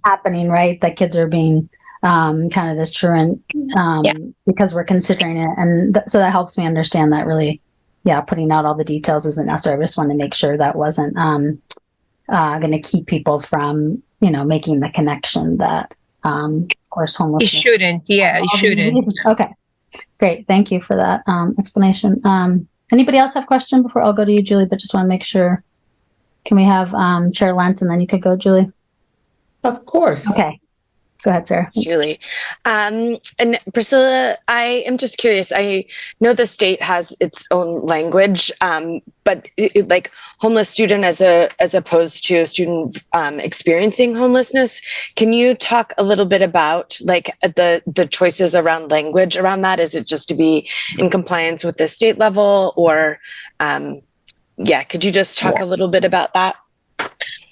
happening, right? That kids are being kind of this truant because we're considering it, and so that helps me understand that really. Yeah, putting out all the details isn't necessary. I just wanted to make sure that wasn't going to keep people from, making the connection that, of course, homelessness. It shouldn't. Yeah, it shouldn't. Okay, great. Thank you for that explanation. Anybody else have a question before I'll go to you, Julie? But just want to make sure. Can we have Chair Lentz and then you could go, Julie? Of course. Okay. Go ahead, Sarah. Julie. And Priscilla, I am just curious. I know the state has its own language, but like homeless student as opposed to a student experiencing homelessness. Can you talk a little bit about like the choices around language around that? Is it just to be in compliance with the state level, or could you just talk a little bit about that?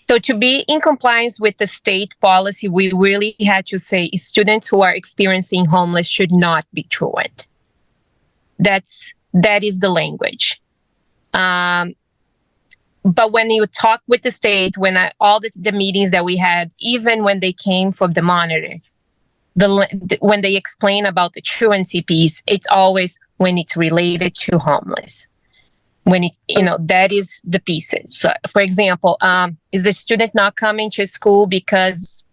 So to be in compliance with the state policy, we really had to say students who are experiencing homeless should not be truant. That is the language. But when you talk with the state, all the meetings that we had, even when they came from the monitor, when they explain about the truancy piece, it's always when it's related to homeless. When it's, that is the pieces. So, for example, is the student not coming to school because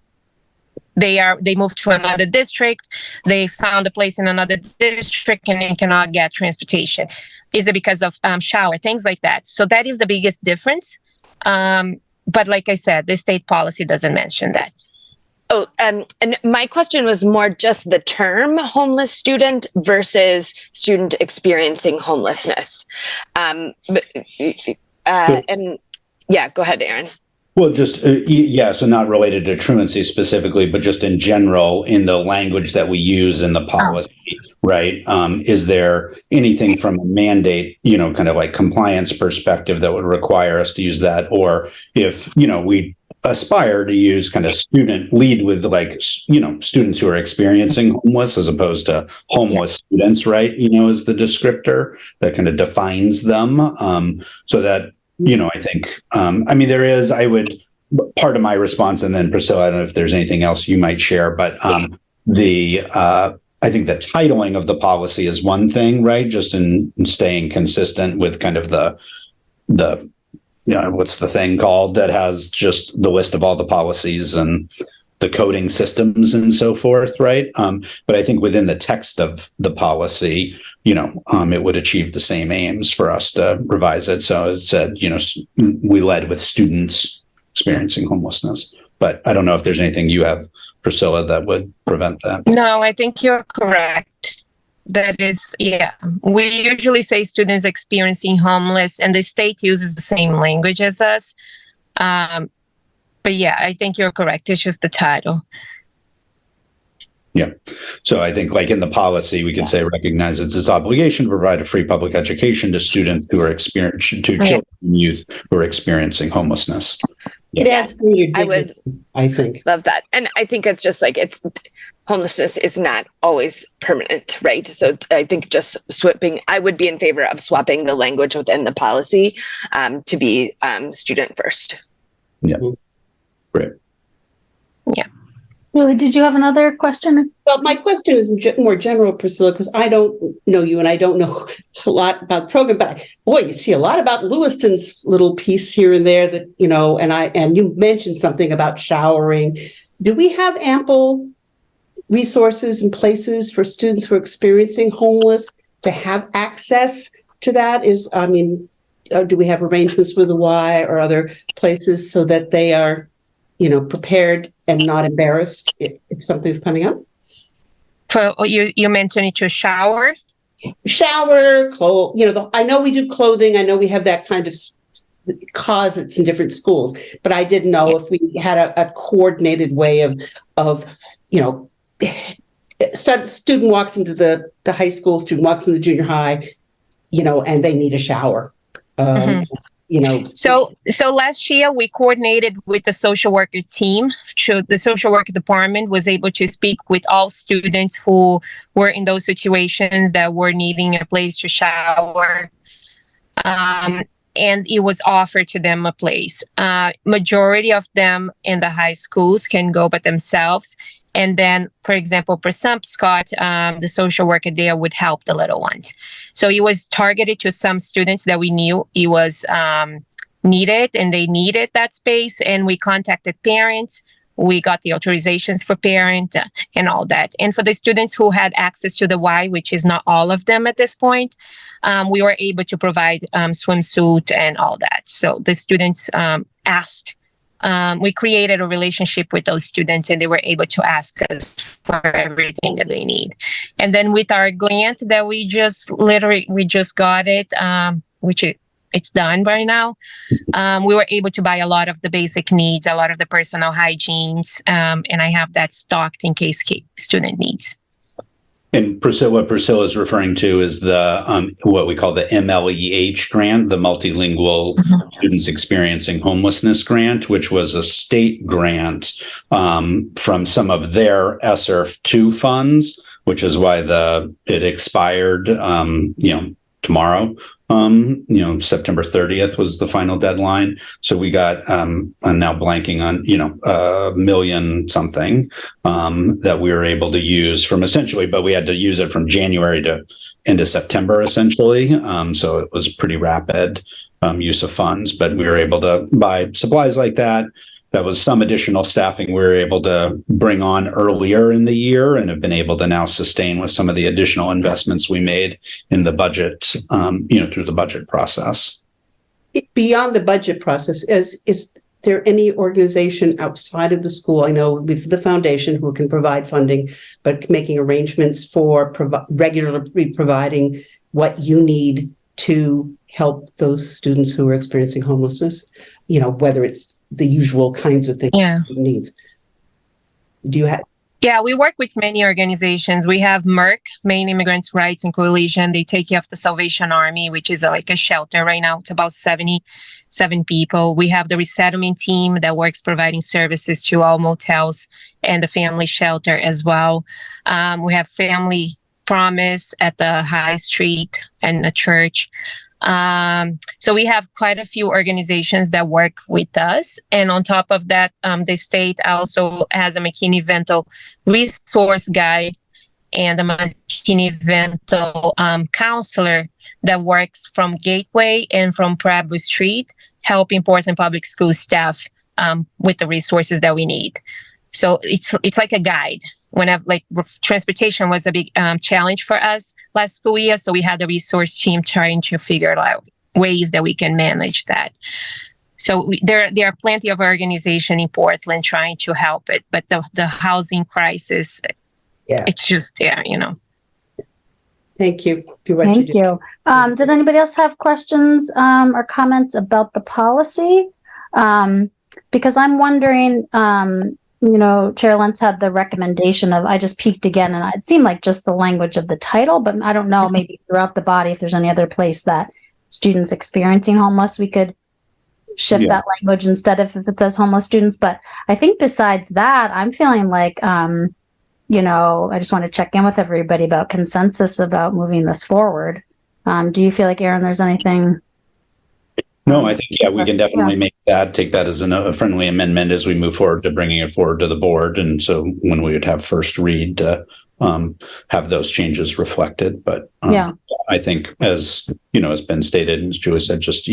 they moved to another district, they found a place in another district and they cannot get transportation? Is it because of shower, things like that? So that is the biggest difference. But like I said, the state policy doesn't mention that. Oh, and my question was more just the term homeless student versus student experiencing homelessness. And go ahead, Aaron. Well, just, so not related to truancy specifically, but just in general, in the language that we use in the policy, right? Is there anything from a mandate, kind of like compliance perspective that would require us to use that? Or if, we aspire to use kind of student lead with like, students who are experiencing homeless as opposed to homeless students, right? Is the descriptor that kind of defines them. So that, I think, part of my response, and then Priscilla, I don't know if there's anything else you might share, but I think the titling of the policy is one thing, right? Just in staying consistent with kind of the what's the thing called that has just the list of all the policies and the coding systems and so forth, right? But I think within the text of the policy, it would achieve the same aims for us to revise it. So it said, we led with students experiencing homelessness. But I don't know if there's anything you have, Priscilla, that would prevent that. No, I think you're correct. That is, we usually say students experiencing homeless, and the state uses the same language as us. But I think you're correct. It's just the title. Yeah. So I think like in the policy, we could say recognizes its obligation to provide a free public education to students who are experiencing, to children and youth who are experiencing homelessness. It adds greater dignity, I think. Love that. And I think it's just like homelessness is not always permanent, right? So I think just I would be in favor of swapping the language within the policy to be student first. Yeah. Great. Yeah. Julie, did you have another question? Well, my question is more general, Priscilla, because I don't know you and I don't know a lot about the program, but you see a lot about Lewiston's little piece here and there that, and you mentioned something about showering. Do we have ample resources and places for students who are experiencing homeless to have access to that? Do we have arrangements with the Y or other places so that they are prepared and not embarrassed if something's coming up? You mentioned it to shower, clothes. I know we do clothing. I know we have that kind of closets in different schools, but I didn't know if we had a coordinated way of student walks into the high school, student walks into the junior high, and they need a shower. So last year we coordinated with the social worker team. The social worker department was able to speak with all students who were in those situations that were needing a place to shower. And it was offered to them a place. Majority of them in the high schools can go by themselves. And then, for example, for Scott, the social worker there would help the little ones. So it was targeted to some students that we knew it was needed, and they needed that space. And we contacted parents. We got the authorizations for parent and all that. And for the students who had access to the Y, which is not all of them at this point, we were able to provide swimsuit and all that. So the students asked. We created a relationship with those students, and they were able to ask us for everything that they need. And then with our grant that we just got it, which it's done by now. We were able to buy a lot of the basic needs, a lot of the personal hygienes, and I have that stocked in case student needs. And what Priscilla is referring to is the what we call the MLEH grant, the Multilingual Students Experiencing Homelessness grant, which was a state grant from some of their ESSER 2 funds, which is why it expired, tomorrow. September 30th was the final deadline. So we got, I'm now blanking on, $1 million something that we were able to use from essentially, but we had to use it from January to into September essentially. So it was pretty rapid use of funds, but we were able to buy supplies like that. That was some additional staffing we were able to bring on earlier in the year and have been able to now sustain with some of the additional investments we made in the budget, through the budget process. Beyond the budget process, is there any organization outside of the school? I know we've the foundation who can provide funding, but making arrangements for regularly providing what you need to help those students who are experiencing homelessness, whether it's the usual kinds of things needs. Do you have? Yeah, we work with many organizations. We have MERC, Maine Immigrants' Rights and Coalition. They take care of the Salvation Army, which is like a shelter right now. It's about 77 people. We have the resettlement team that works providing services to all motels and the family shelter as well. We have Family Promise at the High Street and the church. So we have quite a few organizations that work with us. And on top of that, the state also has a McKinney-Vento resource guide and a McKinney-Vento counselor that works from Gateway and from Prabhu Street, helping Portland Public School staff with the resources that we need. So it's like a guide. Whenever transportation was a big challenge for us last school year, so we had the resource team trying to figure out ways that we can manage that. So there are plenty of organizations in Portland trying to help it, but the housing crisis, it's just there, Thank you. Thank you. Did anybody else have questions or comments about the policy? Because I'm wondering. Chair Lentz had the recommendation of, I just peeked again, and it seemed like just the language of the title, but I don't know, maybe throughout the body, if there's any other place that students experiencing homeless, we could shift that language instead of if it says homeless students. But I think besides that, I'm feeling like, I just want to check in with everybody about consensus about moving this forward. Do you feel like, Aaron, there's anything? No, I think, we can definitely take that as a friendly amendment as we move forward to bringing it forward to the board. And so when we would have first read to have those changes reflected. But I think as has been stated, and as Julie said, just,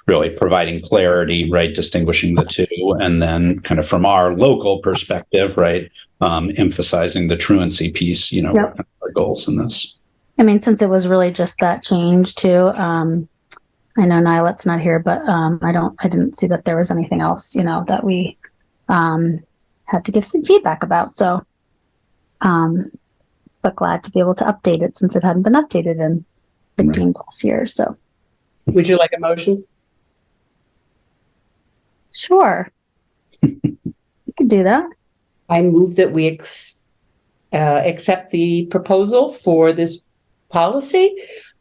really providing clarity, right, distinguishing the two. And then kind of from our local perspective, right, emphasizing the truancy piece, our goals in this. I mean, since it was really just that change too, I know Nilet's not here, but I didn't see that there was anything else, that we had to give feedback about. So, but glad to be able to update it since it hadn't been updated in 15 plus years. So, would you like a motion? Sure, you can do that. I move that we accept the proposal for this policy.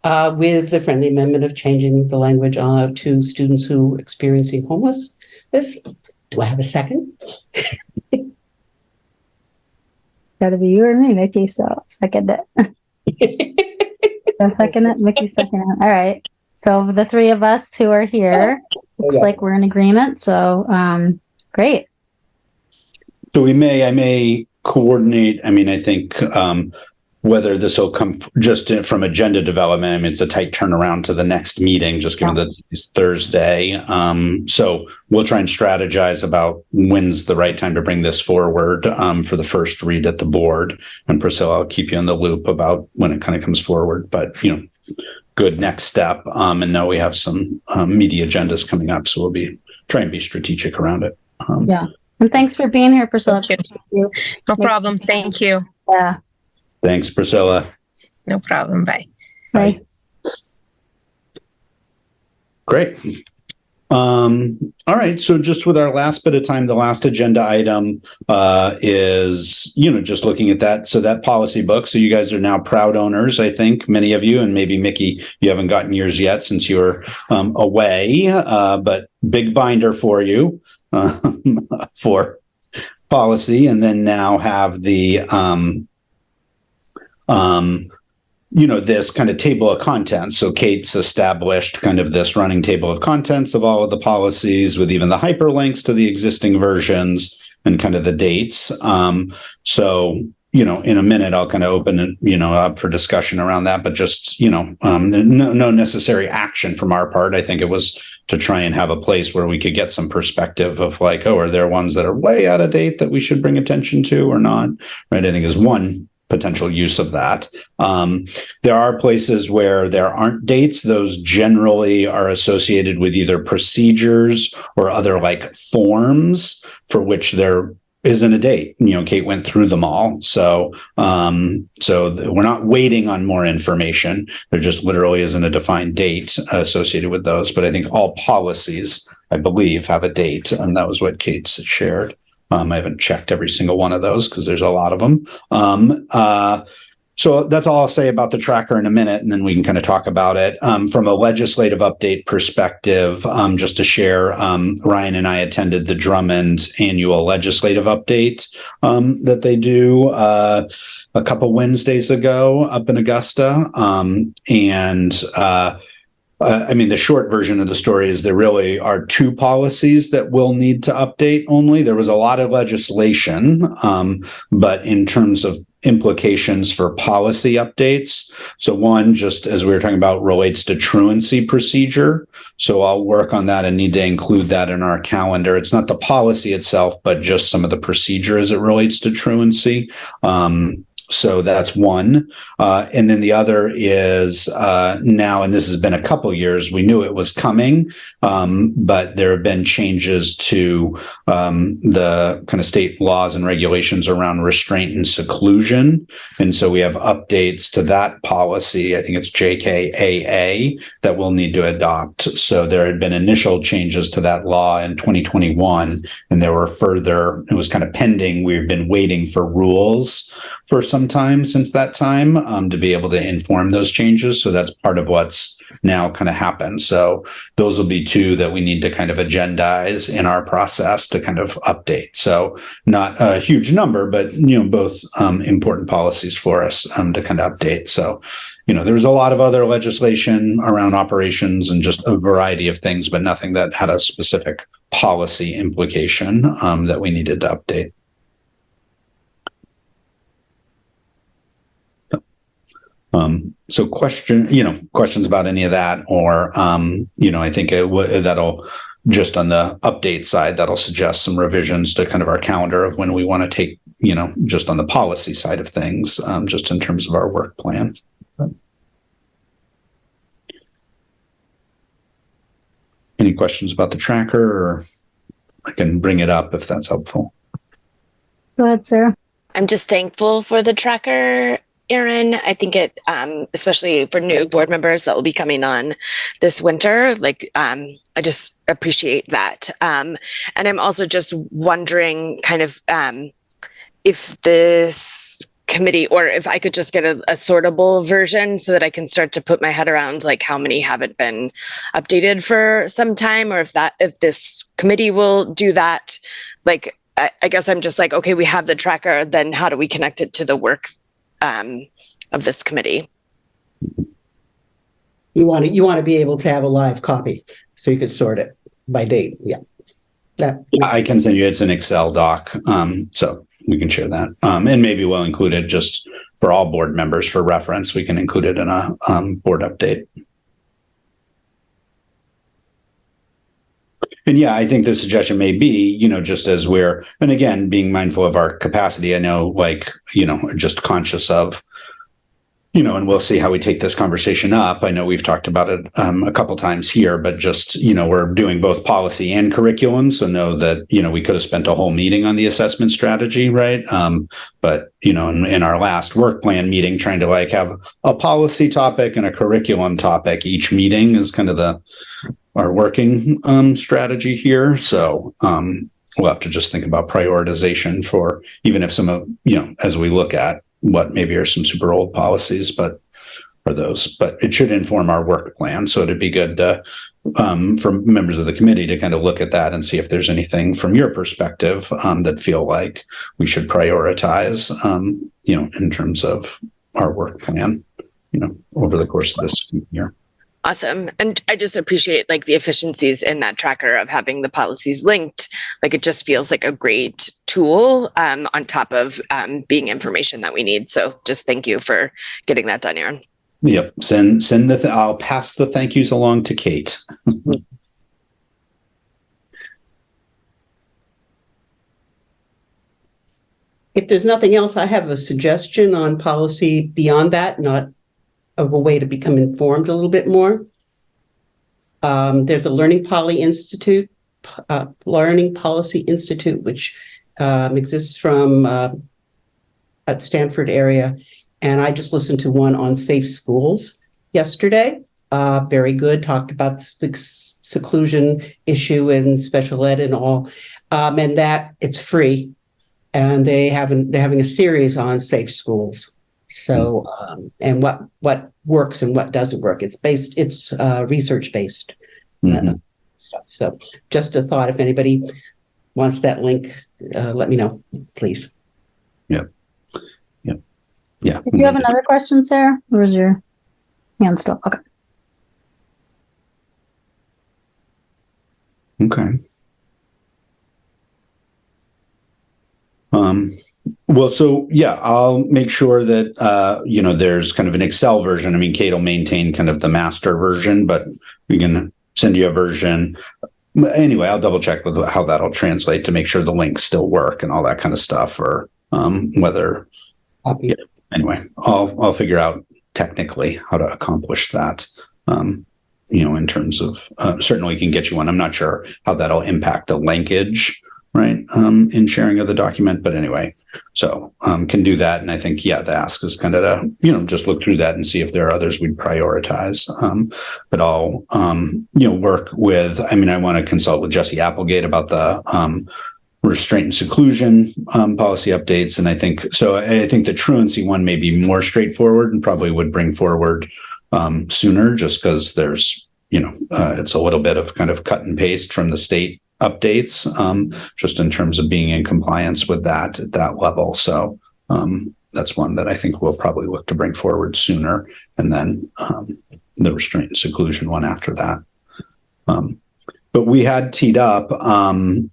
With the friendly amendment of changing the language to students who are experiencing homelessness. Do I have a second? Gotta be you or me, Mickey. So second it. Second it, Mickey. Second it. All right. So the three of us who are here, looks like we're in agreement. So great. So I may coordinate. I mean, I think whether this will come just from agenda development. I mean, it's a tight turnaround to the next meeting, just given that it's Thursday. So we'll try and strategize about when's the right time to bring this forward for the first read at the board. And Priscilla, I'll keep you in the loop about when it kind of comes forward. But, good next step. And now we have some media agendas coming up, so we'll be trying to be strategic around it. And thanks for being here, Priscilla. Thank you. No problem. Thank you. Yeah. Thanks, Priscilla. No problem. Bye. Bye. Great. All right. So just with our last bit of time, the last agenda item is, just looking at that. So that policy book. So you guys are now proud owners, I think, many of you, and maybe Mickey, you haven't gotten yours yet since you were away, but big binder for you for policy. And then now have the, this kind of table of contents. So Kate's established kind of this running table of contents of all of the policies with even the hyperlinks to the existing versions and kind of the dates. So, in a minute, I'll kind of open it, up for discussion around that, but just, no necessary action from our part. I think it was to try and have a place where we could get some perspective of like, are there ones that are way out of date that we should bring attention to or not? Right. I think is one potential use of that. There are places where there aren't dates. Those generally are associated with either procedures or other like forms for which there isn't a date. Kate went through them all. So we're not waiting on more information. There just literally isn't a defined date associated with those. But I think all policies, I believe, have a date. And that was what Kate shared. I haven't checked every single one of those because there's a lot of them. So that's all I'll say about the tracker in a minute, and then we can kind of talk about it. From a legislative update perspective, just to share, Ryan and I attended the Drummond annual legislative update that they do a couple Wednesdays ago up in Augusta. The short version of the story is there really are two policies that will need to update only. There was a lot of legislation, but in terms of implications for policy updates. So one, just as we were talking about, relates to truancy procedure. So I'll work on that and need to include that in our calendar. It's not the policy itself, but just some of the procedure as it relates to truancy. So that's one. And then the other is now, and this has been a couple years, we knew it was coming, but there have been changes to the kind of state laws and regulations around restraint and seclusion. And so we have updates to that policy. I think it's JKAA that we'll need to adopt. So there had been initial changes to that law in 2021, and there were further, it was kind of pending. We've been waiting for rules for some time since that time to be able to inform those changes. So that's part of what's now kind of happened. So those will be two that we need to kind of agendize in our process to kind of update. So not a huge number, but, both important policies for us to kind of update. So, there's a lot of other legislation around operations and just a variety of things, but nothing that had a specific policy implication that we needed to update. So questions about any of that, or, I think that'll just on the update side, that'll suggest some revisions to kind of our calendar of when we want to take, just on the policy side of things, just in terms of our work plan. Any questions about the tracker, or I can bring it up if that's helpful. Go ahead, Sarah. I'm just thankful for the tracker, Erin. I think it, especially for new board members that will be coming on this winter, I just appreciate that. And I'm also just wondering kind of if this committee, or if I could just get a sortable version so that I can start to put my head around like how many haven't been updated for some time, or if this committee will do that. Like, I guess I'm just like, okay, we have the tracker, then how do we connect it to the work of this committee? You want to be able to have a live copy so you could sort it by date. Yeah. I can send you, it's an Excel doc. So we can share that. And maybe we'll include it just for all board members for reference, we can include it in a board update. And yeah, I think the suggestion may be, just as we're, and again, being mindful of our capacity, I know, just conscious of, and we'll see how we take this conversation up. I know we've talked about it a couple times here, but just, we're doing both policy and curriculum. So know that, we could have spent a whole meeting on the assessment strategy, right? But, in our last work plan meeting, trying to have a policy topic and a curriculum topic, each meeting is kind of our working strategy here. So we'll have to just think about prioritization for even if some of, as we look at what maybe are some super old policies, but it should inform our work plan. So it'd be good for members of the committee to kind of look at that and see if there's anything from your perspective that feel like we should prioritize, in terms of our work plan, over the course of this year. Awesome. And I just appreciate the efficiencies in that tracker of having the policies linked. It just feels like a great tool on top of being information that we need. So just thank you for getting that done, Aaron. Yep. I'll pass the thank yous along to Kate. If there's nothing else, I have a suggestion on policy beyond that, not of a way to become informed a little bit more. There's a Learning Policy Institute, which exists from at Stanford area. And I just listened to one on safe schools yesterday. Very good. Talked about the seclusion issue and special ed and all. And that it's free. And they're having a series on safe schools. So, and what works and what doesn't work. It's research based stuff. So just a thought, if anybody wants that link, let me know, please. Yeah. Did you have another question, Sarah? Or is your hand still? Okay. Okay. Well, so yeah, I'll make sure that, there's kind of an Excel version. I mean, Kate will maintain kind of the master version, but we can send you a version. Anyway, I'll double check with how that'll translate to make sure the links still work and all that kind of stuff, or whether, anyway, I'll figure out technically how to accomplish that, in terms of, certainly can get you one. I'm not sure how that'll impact the linkage, right, in sharing of the document, but anyway, so can do that. And I think, the ask is kind of to, just look through that and see if there are others we'd prioritize. But I'll, work with, I want to consult with Jesse Applegate about the restraint and seclusion policy updates. And I think the truancy one may be more straightforward and probably would bring forward sooner, just because there's, it's a little bit of kind of cut and paste from the state updates, just in terms of being in compliance with that at that level. So that's one that I think we'll probably look to bring forward sooner, and then the restraint and seclusion one after that. But we had teed up,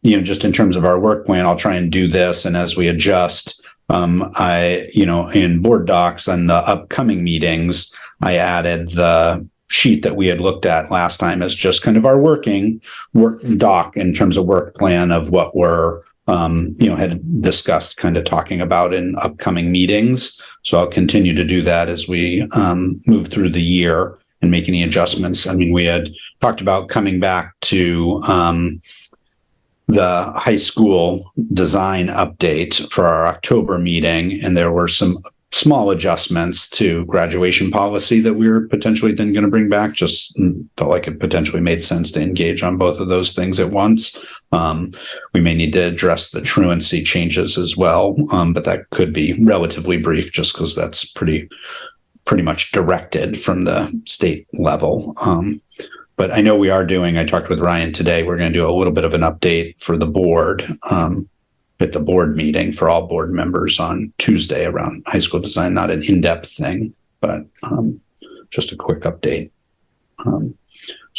just in terms of our work plan, I'll try and do this. And as we adjust, in board docs and the upcoming meetings, I added the sheet that we had looked at last time as just kind of our work doc in terms of work plan of what we're, had discussed kind of talking about in upcoming meetings. So I'll continue to do that as we move through the year and make any adjustments. We had talked about coming back to the high school design update for our October meeting, and there were some small adjustments to graduation policy that we were potentially then going to bring back. Just felt like it potentially made sense to engage on both of those things at once. We may need to address the truancy changes as well, but that could be relatively brief just because that's pretty much directed from the state level. But I know we are I talked with Ryan today, we're going to do a little bit of an update for the board at the board meeting for all board members on Tuesday around high school design, not an in-depth thing, but just a quick update. So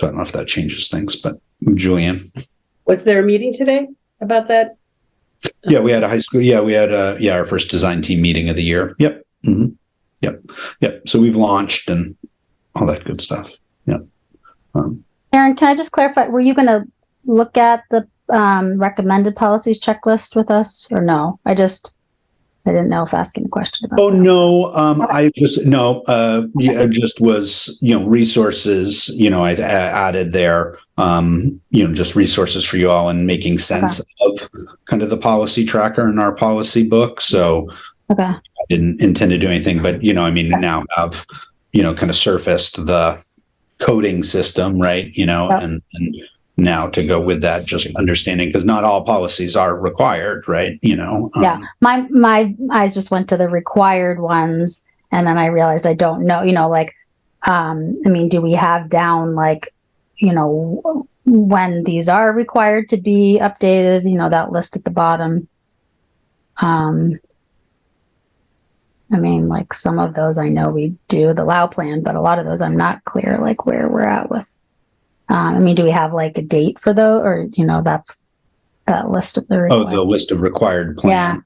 I don't know if that changes things, but Julian. Was there a meeting today about that? Yeah, we had a high school. Yeah, we had our first design team meeting of the year. Yep. Mm-hmm. Yep. So we've launched and all that good stuff. Yep. Erin, can I just clarify? Were you going to look at the recommended policies checklist with us, or no? I didn't know if asking a question about. Oh that. no, I just was resources. I added there. Just resources for you all and making sense of kind of the policy tracker in our policy book. So I didn't intend to do anything, but now have kind of surfaced the coding system, right? And now to go with that, just understanding, because not all policies are required, right? My eyes just went to the required ones, and then I realized I don't know. Do we have down when these are required to be updated? That list at the bottom. Some of those I know we do the LAU plan, but a lot of those I'm not clear where we're at with. Do we have a date for those, or that's that list of the required? The list of required plans.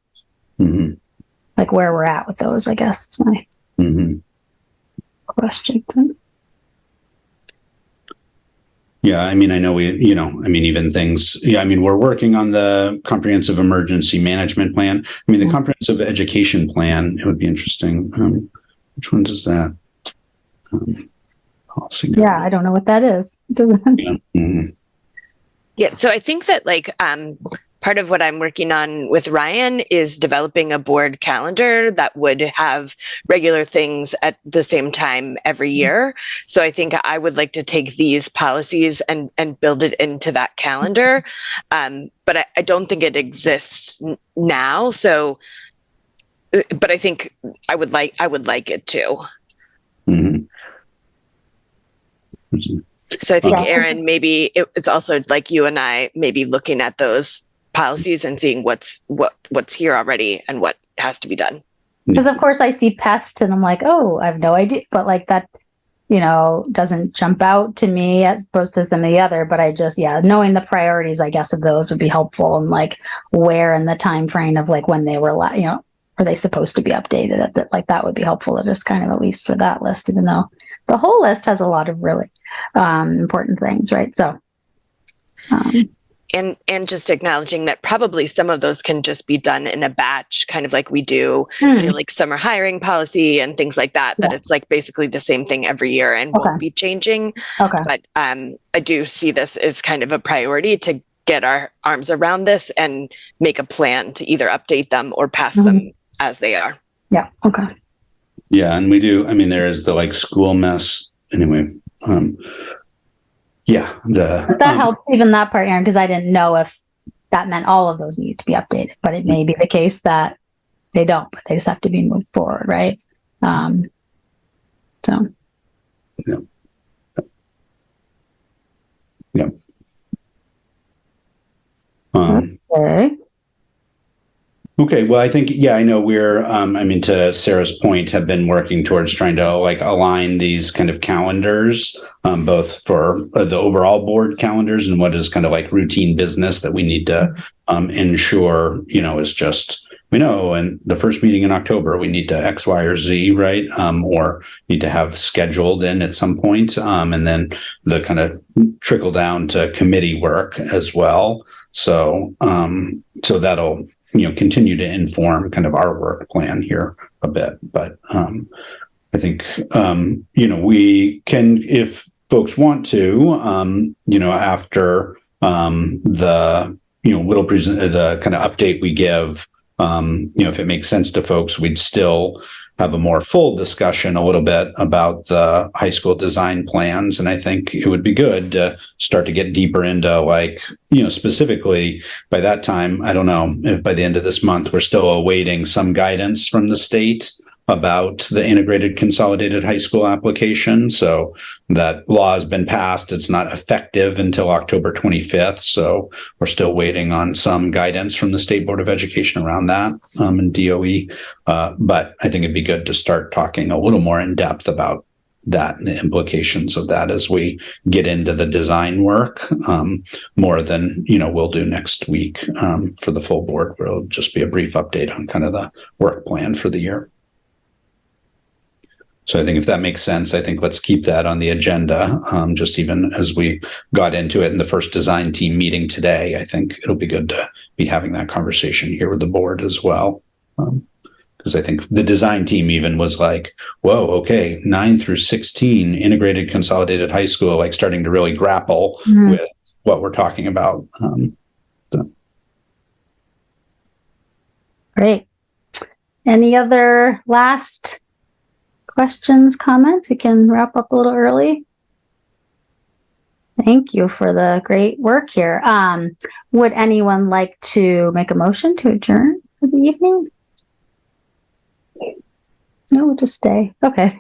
Yeah. Mm-hmm. Where we're at with those, I guess is my question. Yeah, I know even things. Yeah, we're working on the comprehensive emergency management plan. The comprehensive education plan. It would be interesting. Which one does that? Yeah, I don't know what that is. Yeah, so I think that part of what I'm working on with Ryan is developing a board calendar that would have regular things at the same time every year. So I think I would like to take these policies and build it into that calendar. But I don't think it exists now. So, but I think I would like it to. Mm-hmm. So I think, Erin, maybe it's also you and I maybe looking at those policies and seeing what's here already and what has to be done. Because of course I see pest and I'm like, oh, I have no idea, but that doesn't jump out to me as opposed to some of the other. But I just knowing the priorities, I guess, of those would be helpful, and where in the time frame of when they were are they supposed to be updated at that, that would be helpful to just kind of at least for that list, even though the whole list has a lot of really important things, right? So and just acknowledging that probably some of those can just be done in a batch, kind of like we do summer hiring policy and things like that, that it's basically the same thing every year and won't be changing. But I do see this as kind of a priority to get our arms around this and make a plan to either update them or pass them as they are. Yeah. Okay. Yeah. And we do, there is the school mess anyway. That helps, even that part, Erin, because I didn't know if that meant all of those need to be updated, but it may be the case that they don't, but they just have to be moved forward, right? So. Yeah. Okay. Well, I think, I know we're, to Sarah's point, have been working towards trying to align these kind of calendars, both for the overall board calendars and what is kind of routine business that we need to ensure, is just, and the first meeting in October, we need to X, Y, or Z, right? Or need to have scheduled in at some point. And then the kind of trickle down to committee work as well. So, so that'll, continue to inform kind of our work plan here a bit. But I think, we can, if folks want to, after the, the kind of update we give, if it makes sense to folks, we'd still have a more full discussion a little bit about the high school design plans. And I think it would be good to start to get deeper into specifically by that time, I don't know if by the end of this month, we're still awaiting some guidance from the state about the integrated consolidated high school application. So that law has been passed. It's not effective until October 25th. So we're still waiting on some guidance from the State Board of Education around that and DOE. But I think it'd be good to start talking a little more in depth about that and the implications of that as we get into the design work more than, we'll do next week for the full board, where it'll just be a brief update on kind of the work plan for the year. So I think if that makes sense, I think let's keep that on the agenda. Just even as we got into it in the first design team meeting today, I think it'll be good to be having that conversation here with the board as well. Because I think the design team even was like, whoa, okay, 9 through 16 integrated consolidated high school, like starting to really grapple with what we're talking about. Great. Any other last questions, comments? We can wrap up a little early. Thank you for the great work here. Would anyone like to make a motion to adjourn for the evening? No, we'll just stay. Okay.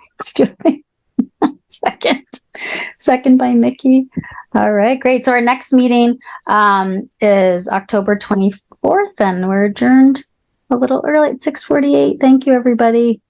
Second by Mickey. All right, great. So our next meeting is October 24th, and we're adjourned a little early at 6:48. Thank you, everybody.